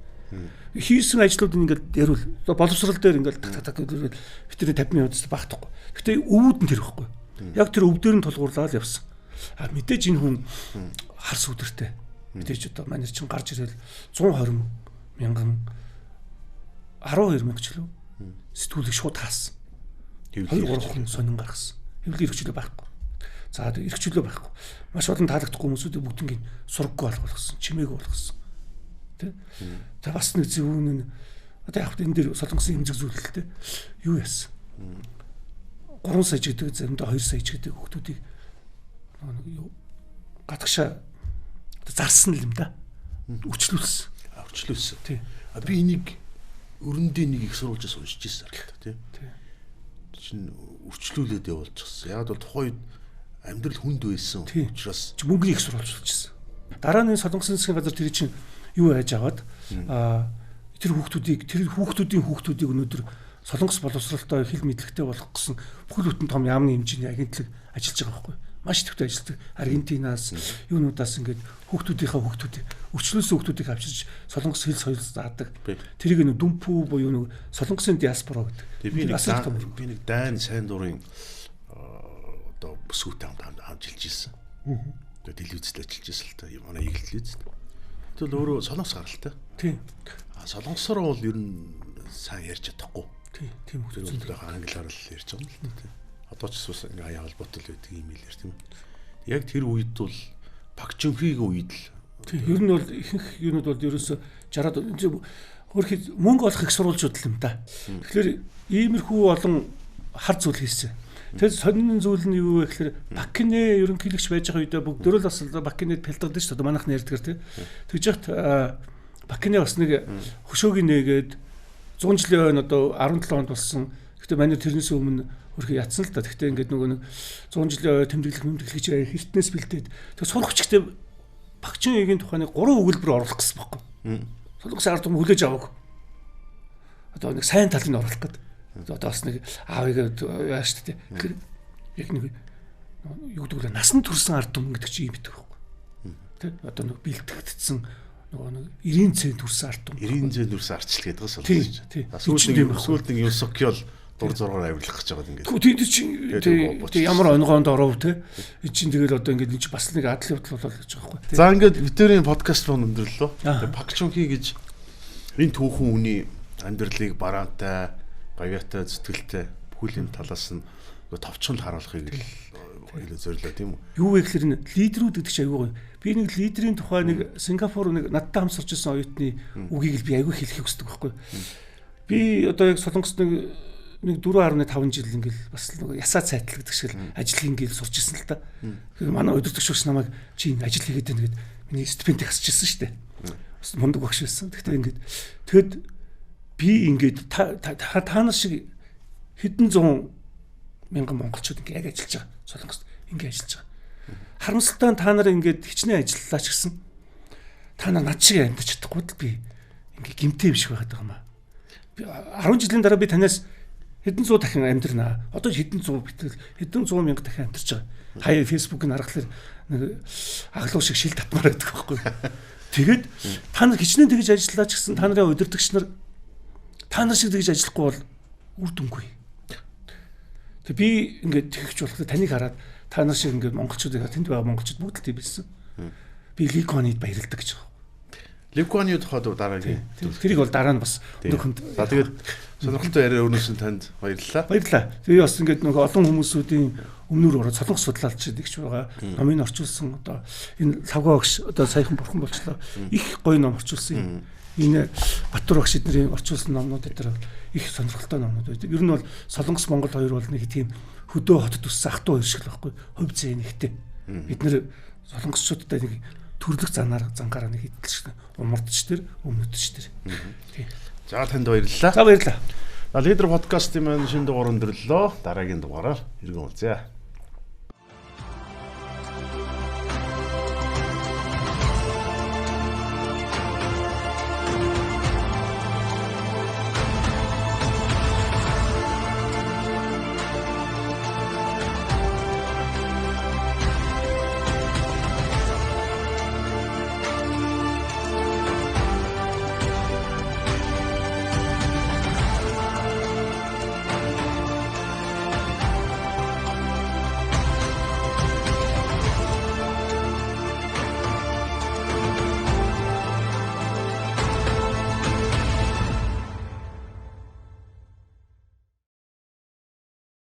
Хийсэн ажлууд ингээд ярил боловсрал дээр ингээд так бид тэр 50 минут багтахгүй. Гэхдээ өвүүд нь тэр ихгүй. Яг тэр өв дээр нь тулгуурлаад явсан. А мэдээж энэ хүн харс үдэртэй. Мэдээж одоо манай чинь гарч ирэл 120 мянган 12 мянга ч лөө сэтгүүлийг шууд хаасан. 2-3 хүн сонин гаргасан. Хэвлэл эрхчлөө байхгүй. За эрхчлөө байхгүй. Маш олон таалагдахгүй хүмүүсүүдийг бүгднийг сургаггүй болгосон, чимээгүй болгосон. Тэ? За бас нэг зөвүүн нь одоо яг энэ дээр солонгосын эмзэг зүйлэлтэй юу яасан? 3 сая гэдэг заримдаа 2 сая гэдэг хүмүүсүүдийг юу гадагшаа зарсан юм да. Өчлүүлсэн. Өчлүүлсэн. Тий. Би энийг өрөндөө нэг их сурвалжаас уншиж ирсэн л та тий. чинь өрчлүүлээд явуулчихсан. Яг бол тухайн үед амьдрал хүнд байсан учраас мөнгөний их сурвалж болчихсон. Дараа нь Солонгосын засгийн газар тэр чинь юу хайж аваад тэр хүүхдүүдийн өнөөдөр Солонгос боловсролтой хэл мэдлэгтэй болгох гэсэн бүхэл бүтэн том яамны хэмжээний агентлаг ажиллаж байгаа байхгүй. Маш төвтэй ажилладаг. Аргентинаас юунуудаас ингээд хүүхдүүдийг өвчлөөсөн хүүхдүүдийг авчирч Солонгос хэл соёл заадаг. Тэрийг нэг дүмпүү буюу нэг Солонгосын диаспора гэдэг. Би нэг дайн сайн дурын одоо бүсгүүтэй хамт ажиллаж ирсэн. Тэгээд телевизэд ажиллаж ирсэн л та. Манай игэл телевизэд. Тэгвэл өөрөө Солонгос гаралтай. Тийм. Солонгосоор бол ер нь сайн ярьж чадахгүй. Тийм хөлөө англиар л ярьж байгаа юм л тийм. Одоо ч бас ингээ хаяа холбоотой л байдаг юм хэлэр тийм. Яг тэр үед бол Пак Жунхигийн үед л тийм ер нь бол ихэнх юунууд бол ерөөсө 60-аад хөрхий мөнгө олох их сурвалжууд л юм да. Тэгэхээр иймэрхүү олон хар зүйл хийсэн. Тэгээд сонин зүйл нь юу вэ гэхээр Пакине ерөнхийлөгч байж байгаа үедээ бүгд дөрөв бас Пакинед пялдгадаг шүү дээ. Манайхны ярьдгаар тийм. Тэгж яхад Пакине бас нэг хөшөөгийн нээгээд 100 жилийн өмнө одоо 17 онд болсон. Гэхдээ манай тэрнээс өмнө хөрхий ятсан л да. Гэхдээ ингээд нөгөө 100 жилийн тэмдэглэх гэж хертнээс бэлдээд тэг сурахчтай Пакчигийн тухайн 3 өгүүлбэр оруулах гэсэн байхгүй. Солонгосын ард түмэн хүлээж авах. Одоо нэг сайн талыг нь оруулах гэдэг. Одоо бас нэг аавыг яаш тээ. Тэгэхээр яг нэг юу гэдэг вэ? Насан турсан ард түмэн гэдэг чинь юм битэх байхгүй. Тэ? Одоо нэг бэлтгэгдсэн нөгөө нэг 90 цент төрсэн ард түмэн. 90 цент төрсэн арчлал гэдэг бас солонгос. Сүүлд нэг Юсокёл дур зургаар авирлах гэж байгаа ингээд. Тэд чинь ямар онгоонд оров те. Чинь тэгэл одоо ингээд нэг бас нэг адал явдал болол гэж байгаа байхгүй. За ингээд битэрийн подкаст руу өндөрлөө. Тэгээ Пак Чунхи гэж энэ түүхэн хүний амьдралыг бараантай, гавьяатай, зүтгэлтэй бүхэл юм талаас нь товчонд харуулахыг л зорилоо тийм үү? Юу вэ гэхээр энэ лидерүүд гэдэг чинь аюу гоё. Би нэг лидерийн тухай нэг Сингапур нэг надтай хамсарч ирсэн оюутны үгийг л би аюу хэлхийг хүсдэг байхгүй. Би одоо яг Солонгост нэг 4.5 жил ингээл бас нэг ясаа цайтлагддаг шиг ажил ингээл сурч ирсэн л та. Манай удирдагч ус намайг чи энэ ажил хийгээд байна гэд миний стипендийг хасч ирсэн шүү дээ. Бас мундаг багш байсан. Тэгэд би ингээд та нар шиг хэдэн зуун мянган монголчууд ингээ яг ажиллаж байгаа. Солонгост ингээ ажиллаж байгаа. Харамсалтай та нар ингээд хичнээн ажиллалаа ч гэсэн та нар над шиг амьдарч чадахгүй л би ингээ гимтэй юм шиг байгаад байгаа юм аа. 10 жилийн дараа би танаас хэдэн зуун дахин амьдрнаа. Одоо хэдэн зуун мянга дахин амьдарч байгаа. Хаяа фэйсбүүкийг харахаар нэг аглуу шиг шил татмаар байдаг байхгүй. Тэгээд та нар хичнээн тэгж ажиллаа ч гэсэн та нарын удирдагч нар та нар шиг тэгж ажиллахгүй бол үр дүнгүй. Тэг би ингээд тэгж болох таныг хараад та нар шиг ингээд монголчуудыг тэнд байгаа монголчууд бүгд л тийм байсан. Би Ликонид баярлдаг гэж байгаа. Ликоны тухайд дараагийн тэрийг бол дараа нь бас нөхөнд. За тэгээд сонирхолтой яриа өрнөс нь танд баярлалаа. Баярлалаа. Тэгээ бас ингээд нөгөө олон хүмүүсүүдийн өмнөр ороод солонгос судлаалчид их ч байгаа. Номыг орчуулсан одоо энэ лавга багш одоо саяхан бурхан болчлоо. Их гоё ном орчуулсан юм. Энэ Батбар багш эднэрийн орчуулсан номнууд дээр их сонирхолтой номнууд байдаг. Ер нь бол Солонгос Монгол хоёр бол нэг тийм хөдөө хотод үссэн ах トゥ хоёр шиг л байхгүй. Хувь зээн ихтэй. Бид нэр солонгосчуудтай нэг төрлөх зангаараа нэг хидэлж умардч тэр өмнөдч тэр. Тийм. За танд баярлалаа. За баярлалаа. Лидер подкастын маань шинэ дугаар өндөрлөө. Дараагийн дугаараар иргэн уулзъя.